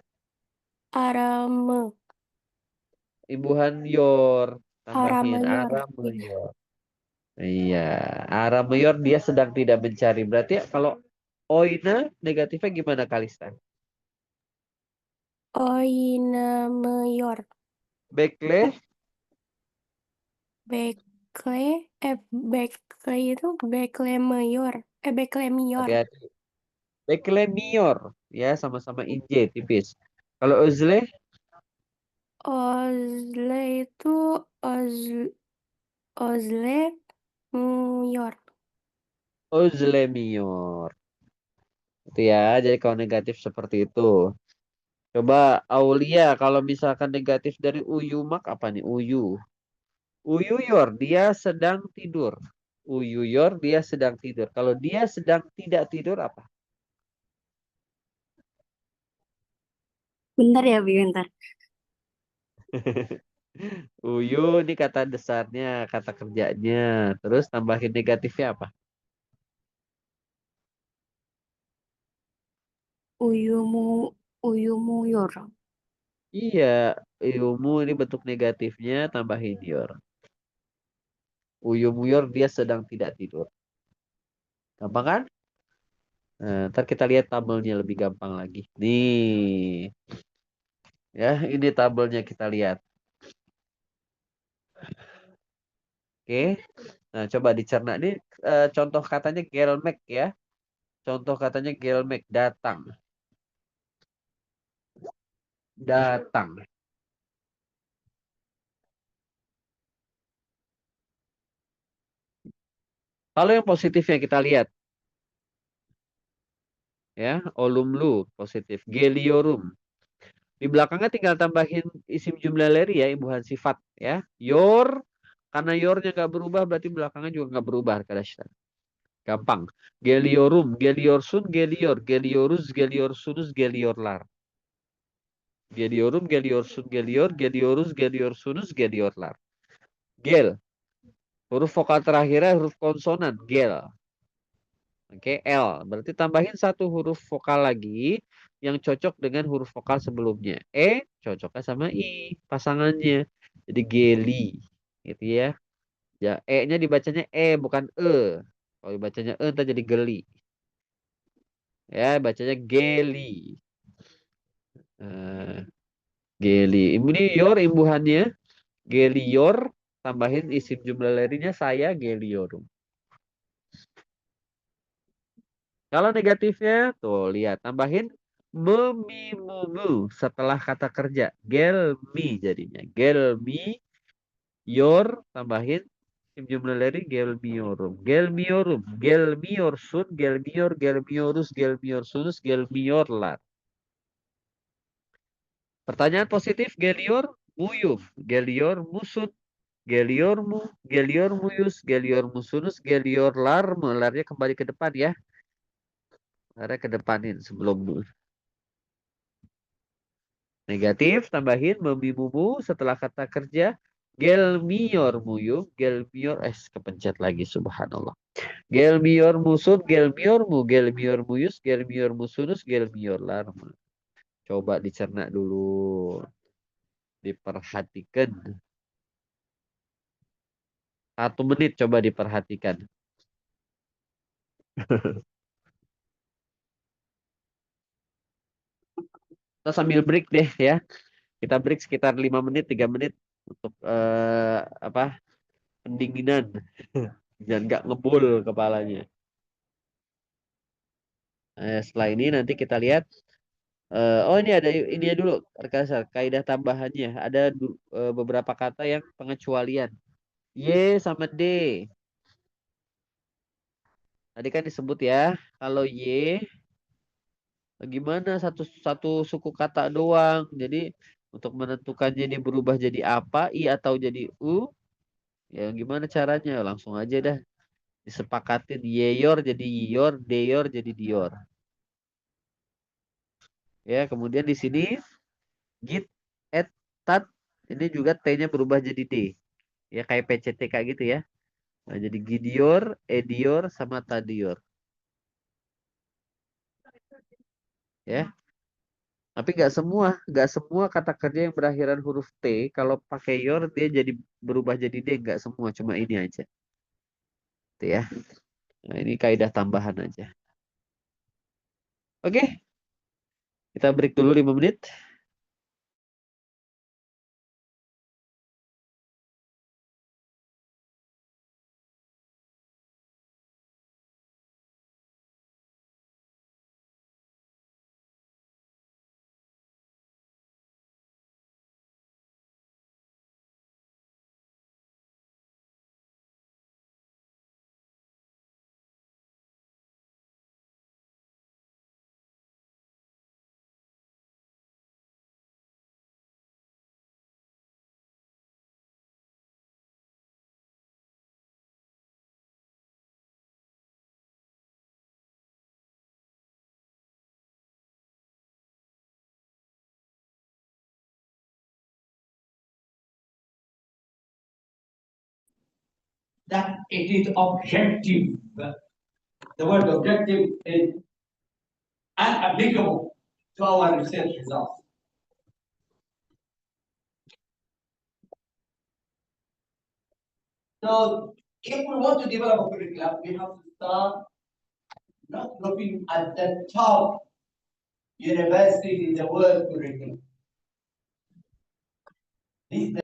Arame. Imbuhan yor. Tambahin Aramayor. Iya. arameyor. Iya. Arameyor dia sedang tidak mencari. Berarti kalau oina negatifnya gimana Kalista? Oinameyor. Bekle Bekle. Bekle itu Beklemior. Beklemior. hati-hati. Bekle mior. Ya, sama-sama inje tipis. Kalau uzle, Ozle itu Ozle Mior. uzle mior. Itu ya, jadi kalau negatif seperti itu. Coba Aulia, kalau misalkan negatif dari uyumak apa nih? Uyuyor, dia sedang tidur. Uyuyor, dia sedang tidur. Kalau dia sedang tidak tidur apa? Bentar ya, Bi, bentar. Uyu ini kata dasarnya, kata kerjanya. Terus tambahin negatifnya apa? Uyumu, Uyumuyor. Iya, uyumu ini bentuk negatifnya, tambahin yor. Uyumuyor, dia sedang tidak tidur. Gampang kan? Nah, ntar kita lihat tabelnya lebih gampang lagi. Nih, ya ini tabelnya kita lihat. Oke. Nah, coba dicerna. Ini contoh katanya gelmek ya. Contoh katanya gelmek, datang. Datang. Kalau yang positifnya kita lihat ya, olumlu positif, geliorum. Di belakangnya tinggal tambahin isim jumlah leri ya, imbuhan sifat ya. Your, karena yornya nggak berubah berarti belakangnya juga nggak berubah kada syar. Gampang. Geliorum, geliorsun, gelior, geliorus, geliorsunus, geliorlar. Geliorum, geliorsun, gelior, geliorus, geliorsunus, geliorlar. Gel. Huruf vokal terakhirnya huruf konsonan, gel. Oke, L. Berarti tambahin satu huruf vokal lagi yang cocok dengan huruf vokal sebelumnya. E cocoknya sama I pasangannya. Jadi geli. Gitu ya. Ya, E-nya dibacanya E bukan E. Kalau dibacanya E ntar jadi geli. Ya, bacanya geli. Eh, geli. Ini yor imbuhannya. Gelior tambahin isim jumlah lerinya saya geliorum. Kalau negatifnya, tuh lihat, tambahin memimumu setelah kata kerja. Gelmi jadinya. Gelmi, yor, tambahin tim jumlah dari gelmiorum. Gelmiorum, gelmiorsun, gelmior, gelmiorus, gelmiorsunus, gelmiorlar. Pertanyaan positif, gelior, muyum. Gelior, musun. Geliormu, gelior muyus, gelior musunus, gelior larme. Larnya kembali ke depan ya. Larnya ke depanin sebelum negatif, tambahin memimumu setelah kata kerja. Gelmior muyum, gelmior, kepencet lagi subhanallah. Gelmior musun, gelmior mu, gelmior muyus, gelmior musunus, gelmior larma. Coba dicerna dulu, diperhatikan. 1 menit coba diperhatikan. Kita sambil break deh ya. Kita break sekitar 5 menit, 3 menit untuk apa? Pendinginan. Jangan nggak ngebul kepalanya. Setelah ini nanti kita lihat. Oh ini ada ini ya dulu Arkasar, kaidah tambahannya. Ada beberapa kata yang pengecualian. Y sama D. Tadi kan disebut ya, kalau Y gimana satu satu suku kata doang. Jadi untuk menentukannya ini berubah jadi apa, I atau jadi U, ya gimana caranya? Langsung aja dah disepakatin Yeyor jadi Yor, Deyor jadi Dior. Ya, kemudian di sini git, et, tat, ini juga T-nya berubah jadi D. Ya kayak PCTK gitu ya. Nah, jadi Gidior, Edior, sama Tadior. Ya, tapi nggak semua kata kerja yang berakhiran huruf T kalau pakai yor dia jadi berubah jadi D, nggak semua, cuma ini aja. Itu ya. Nah, ini kaidah tambahan aja. Oke, kita break dulu 5 menit. That it is objective. The word objective is unapplicable to our research results. So if we want to develop a curriculum, we have to start not looking at the top university in the world curriculum. This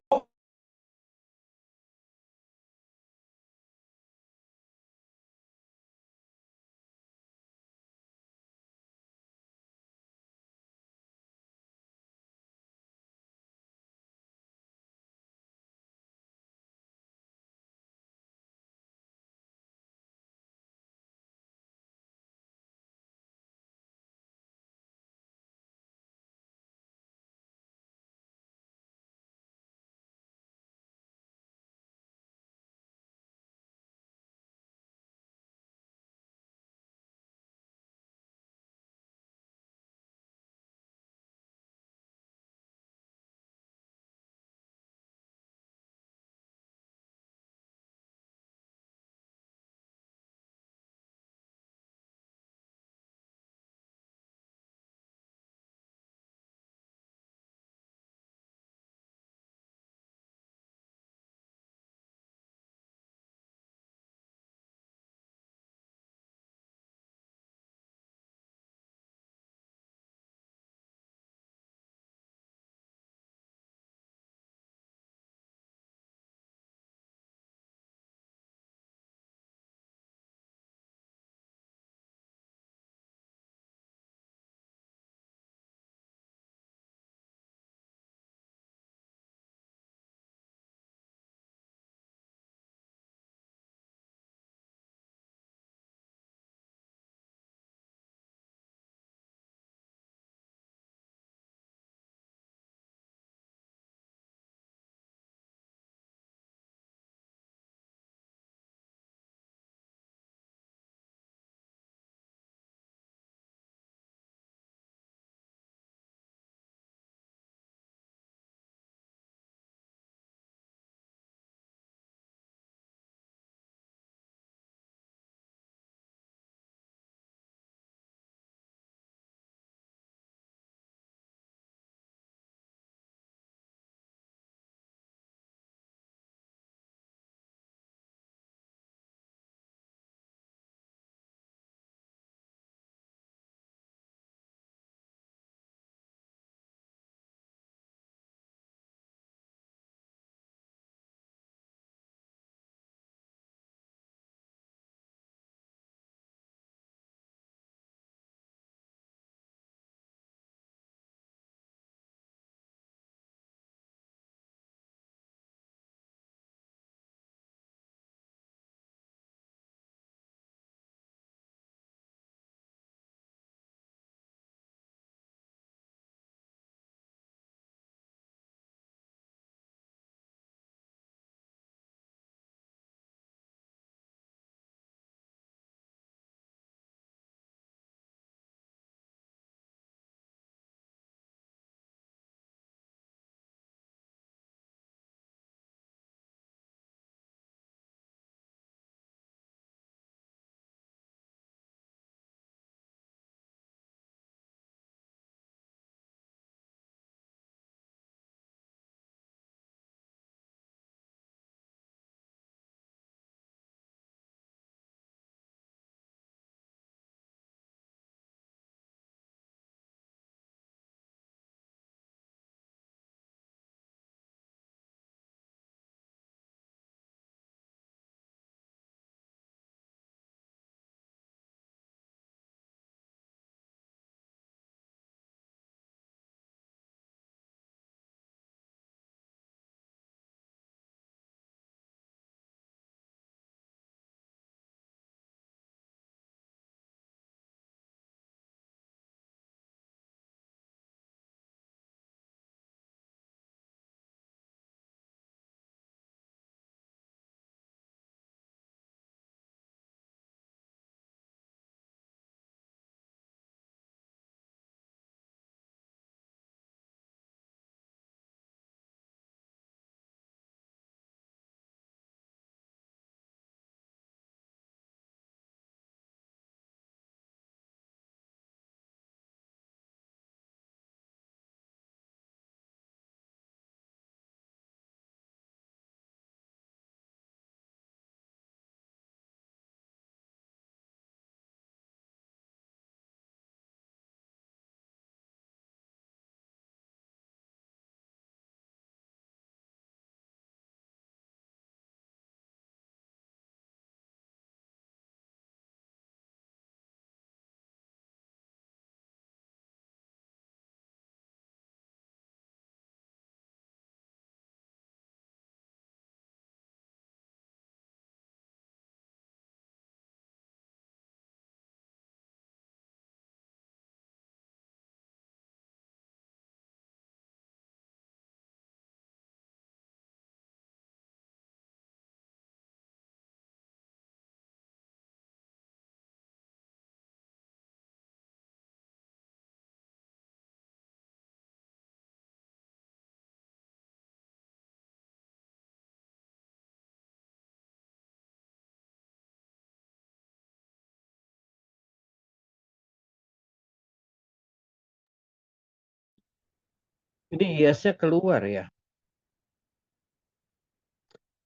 Ini IAS-nya keluar ya.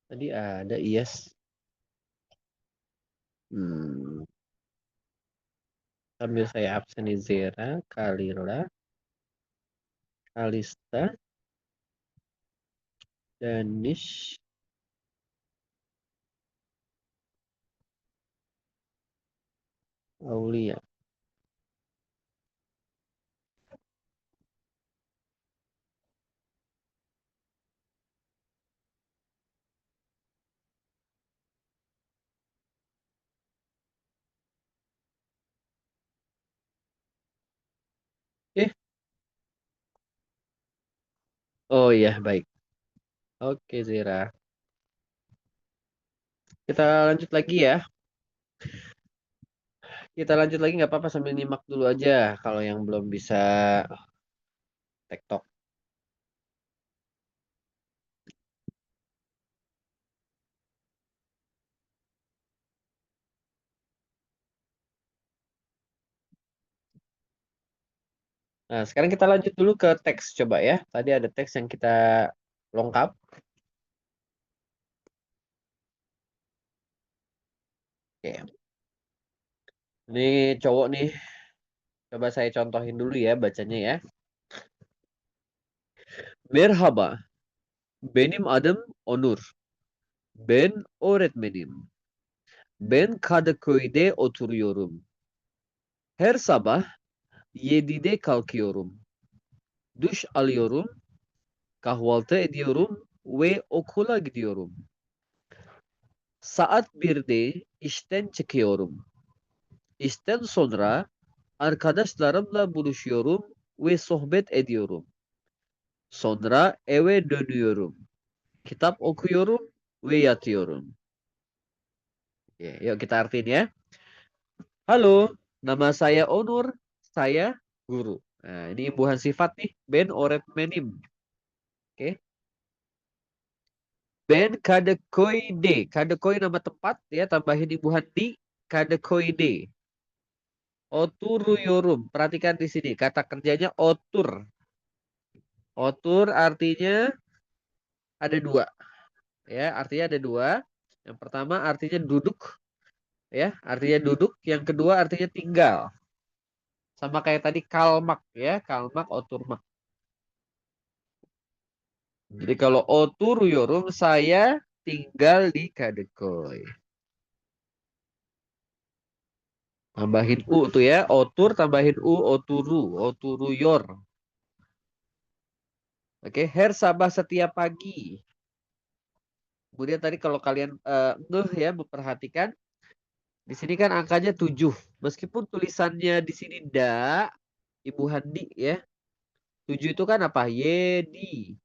Tadi ada IAS. Sambil saya absen nih Zera, Kalila, Kalista, Danish, Aulia. Oh iya, baik. Oke, Zera. Kita lanjut lagi ya. Kita lanjut lagi nggak apa-apa sambil nyimak dulu aja kalau yang belum bisa tektok. Nah, sekarang kita lanjut dulu ke teks coba ya. Tadi ada teks yang kita lengkap. Oke. Ini cowok nih. Coba saya contohin dulu ya bacanya ya. Merhaba. Benim adım Onur. Ben öğretmenim. Ben Kadıköy'de oturuyorum. Her sabah 7'de kalkıyorum. Duş alıyorum, kahvaltı ediyorum ve okula gidiyorum. Saat 1'de işten çıkıyorum. İşten sonra arkadaşlarımla buluşuyorum ve sohbet ediyorum. Sonra eve dönüyorum. Kitap okuyorum ve yatıyorum. Ya, yuk kita artiin ya. Halo, nama saya Onur, saya guru. Nah, ini imbuhan sifat nih, ben öğretmenim. Oke. Ben Kadıköy'de. Kadıköy nama tempat ya, tambahin imbuhan di Kadıköy'de. Oturuyorum. Perhatikan di sini kata kerjanya otur. Otur artinya ada dua. Ya, artinya ada dua. Yang pertama artinya duduk, ya, artinya duduk. Yang kedua artinya tinggal. Sama kayak tadi kalmak ya, kalmak oturmak. Jadi kalau oturuyorum saya tinggal di Kadıköy. Tambahin u tuh ya, otur tambahin u, oturuyor. Oke, her sabah setiap pagi. Kemudian tadi kalau kalian ngeh ya memperhatikan di sini kan angkanya 7. Meskipun tulisannya di sini da, Ibu Handi ya. 7 itu kan apa? Yedi.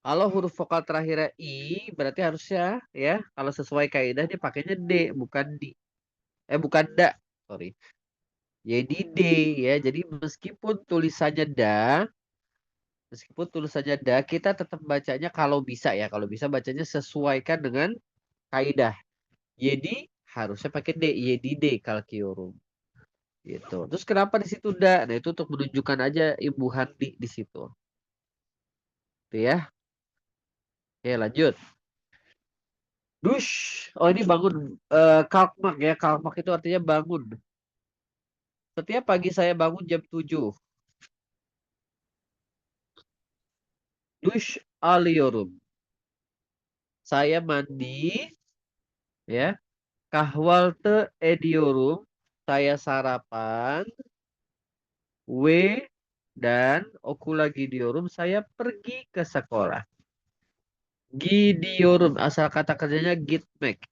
Kalau huruf vokal terakhirnya I, berarti harusnya ya, kalau sesuai kaidah dia pakainya D, bukan di. Bukan da. Sorry. Jadi D ya. Jadi meskipun tulisannya da, kita tetap bacanya kalau bisa ya. Kalau bisa bacanya sesuaikan dengan kaidah. Jadi harusnya pakai D. Yedi D kalkiorum. Gitu. Terus kenapa di situ da? Nah, itu untuk menunjukkan aja Ibu Handi di situ. Itu ya. Oke, lanjut. Dush. Oh, ini bangun. Kalkmak ya. Kalkmak itu artinya bangun. Setiap pagi saya bangun jam 7. Dush alıyorum. Saya mandi ya. Kahvaltı ediyorum. Saya sarapan. W dan okula gidiyorum. Saya pergi ke sekolah. Gidiyorum. Asal kata kerjanya gitmek.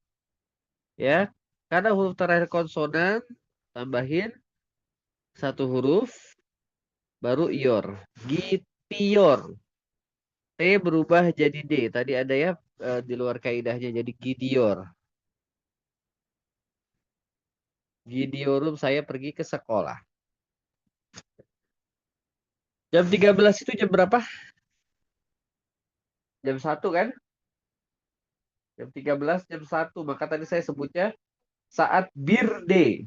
Ya. Karena huruf terakhir konsonan, tambahin satu huruf, baru ior. Gitior. T berubah jadi D. Tadi ada ya di luar kaidahnya jadi gidior. Gidiorum saya pergi ke sekolah. Jam 13 itu jam berapa? Jam 1 kan? Jam 13 jam 1. Maka tadi saya sebutnya saat birthday.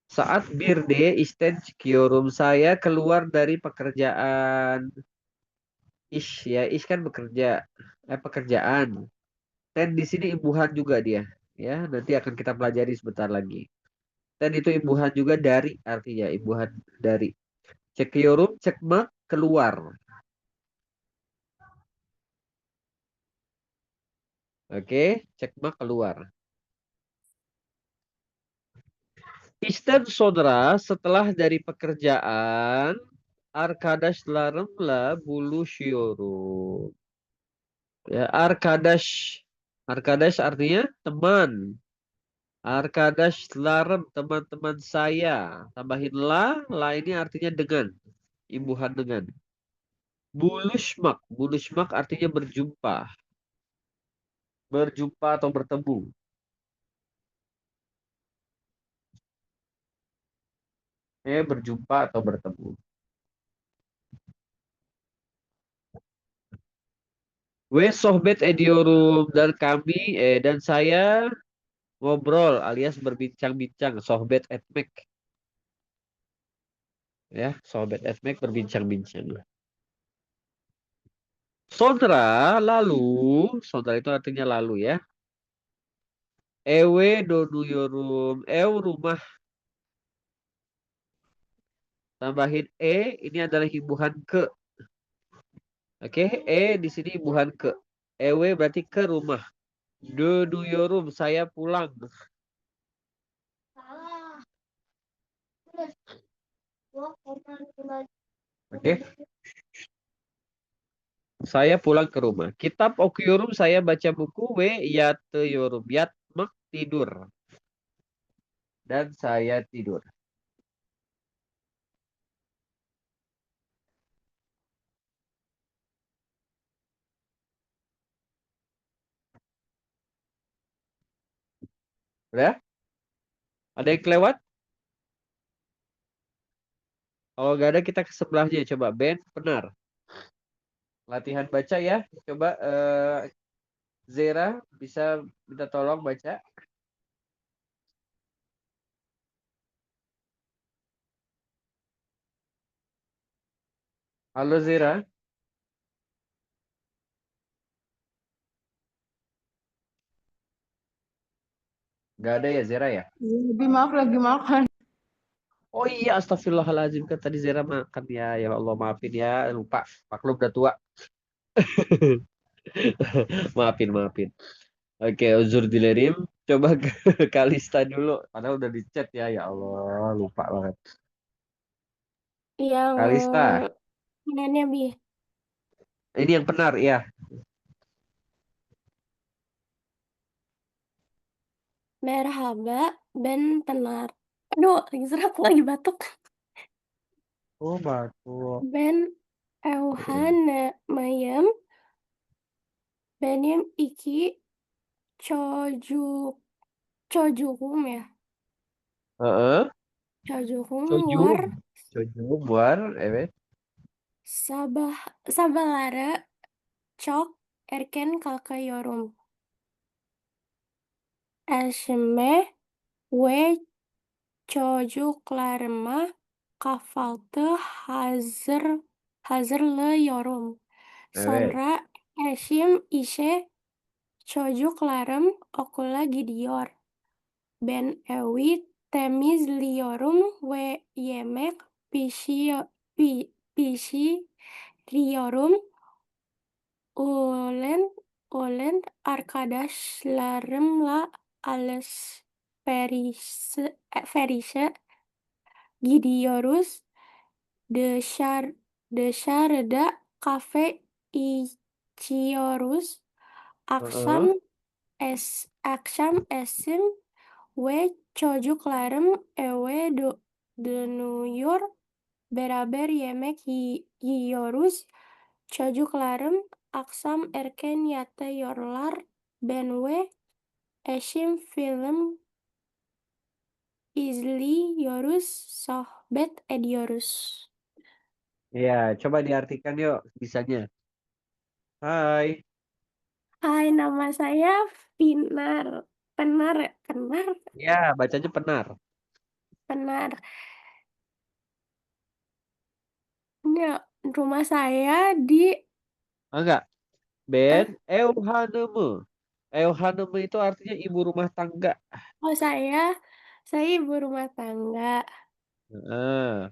Saat birde isten çıkıyorum. Saya keluar dari pekerjaan. Ish ya, ish kan bekerja. Pekerjaan. Dan di sini imbuhan juga dia. Ya, nanti akan kita pelajari sebentar lagi. Dan itu imbuhan juga dari artinya imbuhan dari. Cekiyorum, cekmek, keluar. Oke, cekmek keluar. İşten sonra setelah dari pekerjaan arkadaşlarımla buluşuyorum. Ya, arkadaş artinya teman. Arkadaşlarım teman-teman saya. Tambahin la ini artinya dengan. Imbuhan dengan. Buluşmak artinya berjumpa. Berjumpa atau bertemu. Berjumpa atau bertemu. We sohbet ediyorum dan kami dan saya ngobrol alias berbincang-bincang. Sohbet etmek ya, sohbet etmek berbincang-bincang. Lalu, sonra itu artinya lalu ya. Ewe donuyorum, rumah. Tambahin ini adalah himbuhan ke. Oke, di sini himbuhan ke. Ewe berarti ke rumah. Donuyorum, saya pulang. Oke, saya pulang ke rumah. Kitab okuyorum, saya baca buku. Yatıyorum, yatmak tidur. Dan saya tidur. Udah? Ada yang kelewat? Kalau nggak ada kita ke sebelahnya. Coba Ben, benar. Latihan baca ya. Coba Zera bisa minta tolong baca. Halo Zera. Nggak ada ya Zera ya? Lebih maaf lagi makan. Oh iya, astagfirullahaladzim. Kan tadi Zera makan ya. Ya Allah, maafin ya. Lupa. Maklum udah tua. Maafin. Oke, uzur dilerim. Coba ke Kalista dulu. Padahal udah di chat ya. Ya Allah, lupa banget. Yang Kalista, mananya, Bi? ini yang benar ya. Merhaba, ben benar. Aduh, lagi serak, lagi batuk. Oh, bagus. Ben Euhane Mayem, benim iki çocuk çocuğum ya. Heeh. Çocuğum Çocuğum. var. Çocuğum var. Evet. Sabahları çok erken kalkıyorum. Eşime ve çocuklarıma kahvaltı hazırlıyorum. Evet. Sonra eşim işe, çocuklarım okula gidiyor. Ben evi temizliyorum ve yemek pişiriyorum. Öğlen arkadaşlarımla alışverişe gidiyoruz. Dışarıda kafe içiyoruz. Heeh. Akşam eşim ve çocuklarım eve dönüyor. Beraber yemek yiyoruz. Çocuklarım akşam erken yatıyorlar. Ben ve eşim film izliyoruz, sohbet ediyoruz. Ya, coba diartikan yuk bisanya. Hai. Hai, nama saya Pinar. Penar, ya? Penar. Ya, bacanya benar. benar. Ini rumah saya di Enggak. Ben Euhaneme. Euhaneme itu artinya ibu rumah tangga. oh saya ibu rumah tangga. Heeh.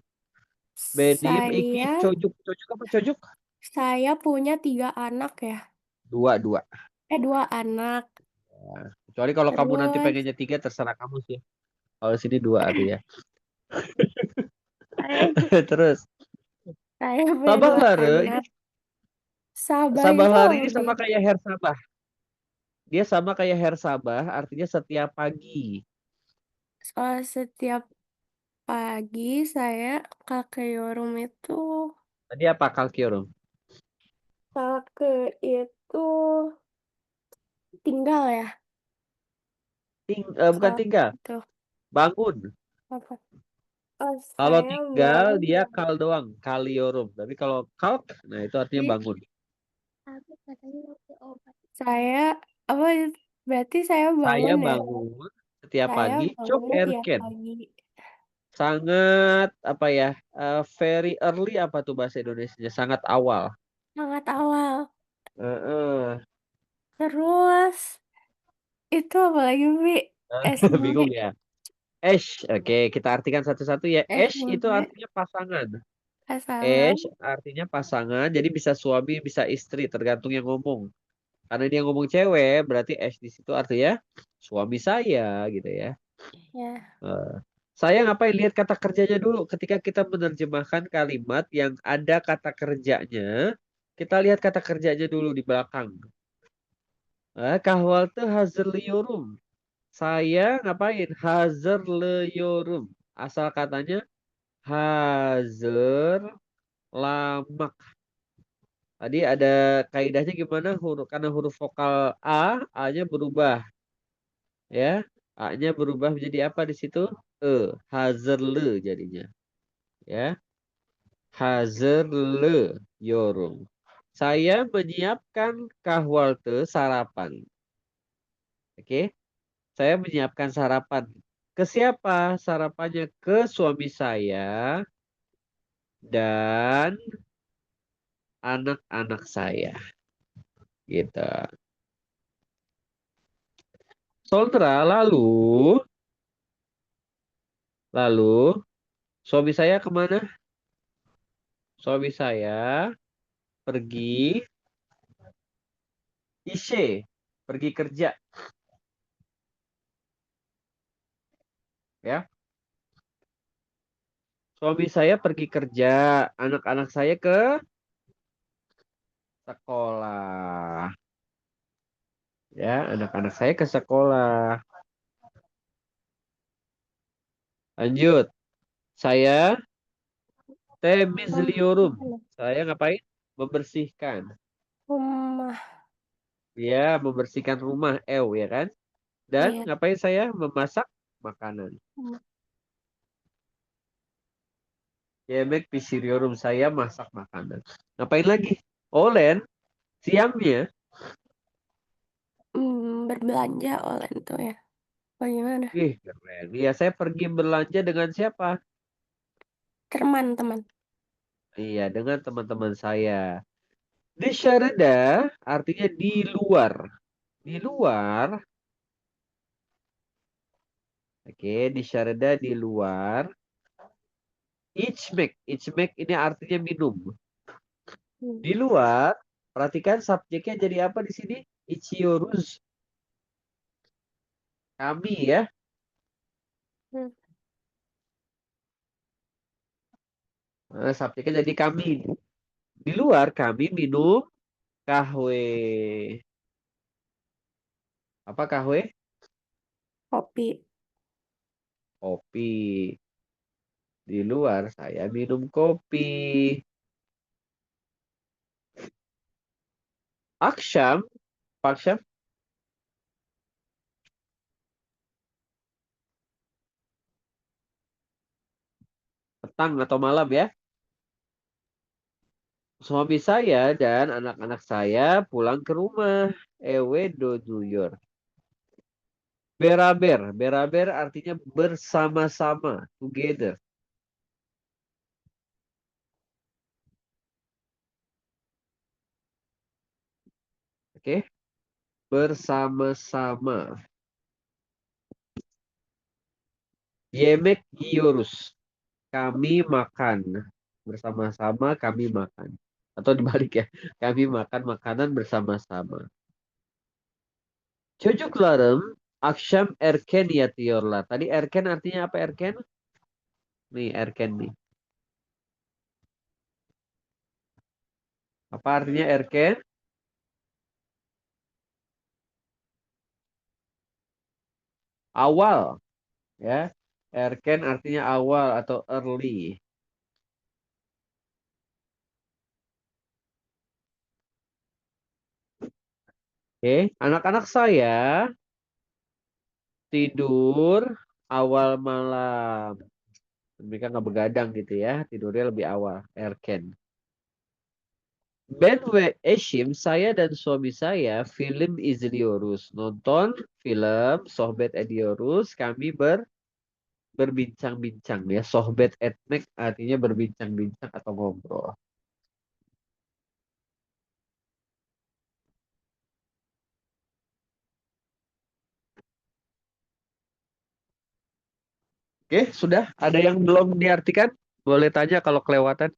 Benim iki Saya cojuk. Cojuk apa cojuk? saya punya 3 anak ya. Dua, dua. 2 anak. Nah, kecuali kalau kamu nanti Terus pengennya tiga, terserah kamu sih. Kalau sini dua artinya. saya Terus, saya punya Sabah 2 Lare ini anak. Sabah Sabah itu Lare apa, ini Bi? sama kayak Her Sabah. Dia sama kayak Her Sabah, artinya setiap pagi. Setiap pagi saya ke Yorum itu Tadi apa Kalkiorum? ke itu tinggal ya. Bukan tinggal, Itu bangun. apa? Oh, Kalau saya tinggal bangun dia kal doang, kaliorum. Tapi kalau kalk, nah itu artinya di bangun. saya apa berarti saya Saya bangun ya. bangun setiap Saya pagi, cok bangun tiap erken. pagi. Sangat apa ya? Very early apa tuh bahasa Indonesianya? Sangat awal. Sangat awal. Heeh. Terus itu apa lagi, Bi? SB. Bingung ya. Esh, oke, kita artikan satu-satu ya. Esh itu SB artinya pasangan. pasangan. Esh artinya pasangan, jadi bisa suami, bisa istri, tergantung yang ngomong. Karena dia ngomong cewek, berarti Esh di situ artinya suami saya, gitu ya. Ya. Eh, saya ngapain lihat kata kerjanya dulu. Ketika kita menerjemahkan kalimat yang ada kata kerjanya, kita lihat kata kerjanya dulu di belakang. Kahwal teh hazırlıyorum. Saya ngapain? Hazırlıyorum. Asal katanya hazır lamak. Tadi ada kaidahnya gimana? Karena huruf vokal A-nya berubah. Ya, A-nya berubah menjadi apa di situ? Hazırlı jadinya. Ya, hazırlıyorum. Saya menyiapkan kahvaltı sarapan. Oke, saya menyiapkan sarapan. Ke siapa sarapannya? Ke suami saya dan anak-anak saya. Gitu. Sondra, lalu suami saya kemana? Suami saya pergi ise, pergi kerja. Ya, suami saya pergi kerja, anak-anak saya ke sekolah. Ya, anak-anak saya ke sekolah. Lanjut. Saya temizliyorum. Saya ngapain? Membersihkan. Rumah. Ya, membersihkan rumah, ya kan? Dan Iya. ngapain saya? Memasak makanan. Yemek pişiriyorum, saya masak makanan. Ngapain lagi? Olen, siangnya. Berbelanja oleh itu ya. Bagaimana? Ih, keren. Iya, saya pergi belanja dengan siapa? Teman-teman. Iya, dengan teman-teman saya. Dışarıda artinya di luar. Di luar. Oke, dışarıda di luar. İçmek. İçmek ini artinya minum. Di luar, perhatikan subjeknya jadi apa di sini? Içiyoruz. Kami ya. Hmm. Subjeknya jadi kami. Di luar kami minum kahwe. Apa kahwe? Kopi. Kopi. Di luar saya minum kopi. Akşam, akşam petang atau malam ya. Suami saya dan anak-anak saya pulang ke rumah. Ewe duyuyor. Beraber. Beraber artinya bersama-sama. Together. Oke. Bersama-sama. Yemek yiyoruz. Kami makan. Bersama-sama kami makan. Atau dibalik ya. Kami makan makanan bersama-sama. Çocuklarım akşam erken yatıyorlar. Tadi erken artinya apa erken? Nih erken nih. Apa artinya erken? Awal. Ya. Erken artinya awal atau early. Oke. Anak-anak saya tidur awal malam. Mereka nggak begadang gitu ya. Tidurnya lebih awal. Erken. Ben ve eşim, saya dan suami saya film izliyoruz. Nonton film, sohbet ediyoruz. Kami berbincang-bincang ya. Sohbet etmek artinya berbincang-bincang atau ngobrol. Oke, sudah. Ada yang belum diartikan? Boleh tanya kalau kelewatan.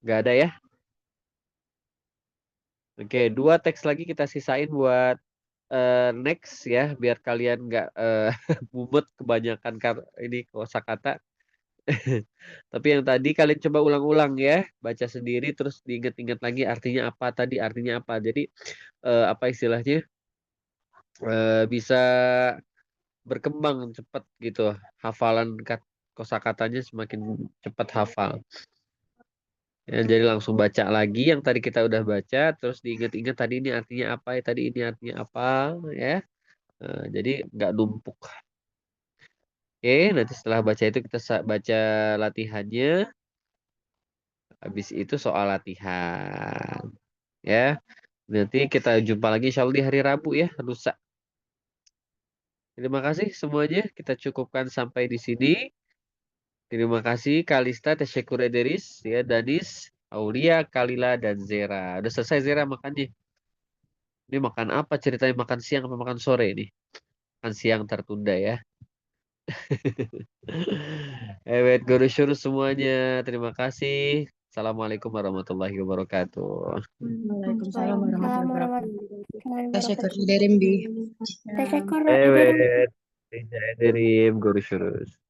Nggak ada ya? Oke, 2 teks lagi kita sisain buat next ya. Biar kalian nggak mumet kebanyakan ini kosakata. Tapi yang tadi kalian coba ulang-ulang ya. Baca sendiri terus diinget-inget lagi artinya apa tadi, artinya apa. Jadi apa istilahnya? Bisa berkembang cepat gitu. Hafalan kosakatanya semakin cepat hafal. Ya, jadi langsung baca lagi yang tadi kita udah baca, terus diingat-ingat tadi ini artinya apa ya, tadi ini artinya apa ya. Jadi nggak numpuk. Oke, nanti setelah baca itu kita baca latihannya. Habis itu soal latihan. Ya, nanti kita jumpa lagi insya Allah di hari Rabu ya, lusa. Terima kasih semuanya. Kita cukupkan sampai di sini. Terima kasih Kalista, Tesyakur Ederis, ya, Danis, Aulia, Kalila, dan Zera. Udah selesai Zera makannya. Ini makan apa ceritanya? Makan siang apa makan sore nih? Makan siang tertunda ya. Görüşürüz semuanya. Terima kasih. Assalamualaikum warahmatullahi wabarakatuh. Waalaikumsalam warahmatullahi wabarakatuh. Warahmatullahi Teşekkür wabarakatuh. ederim Bi. Teşekkür ederim. Evet. Rica ederim. Görüşürüz.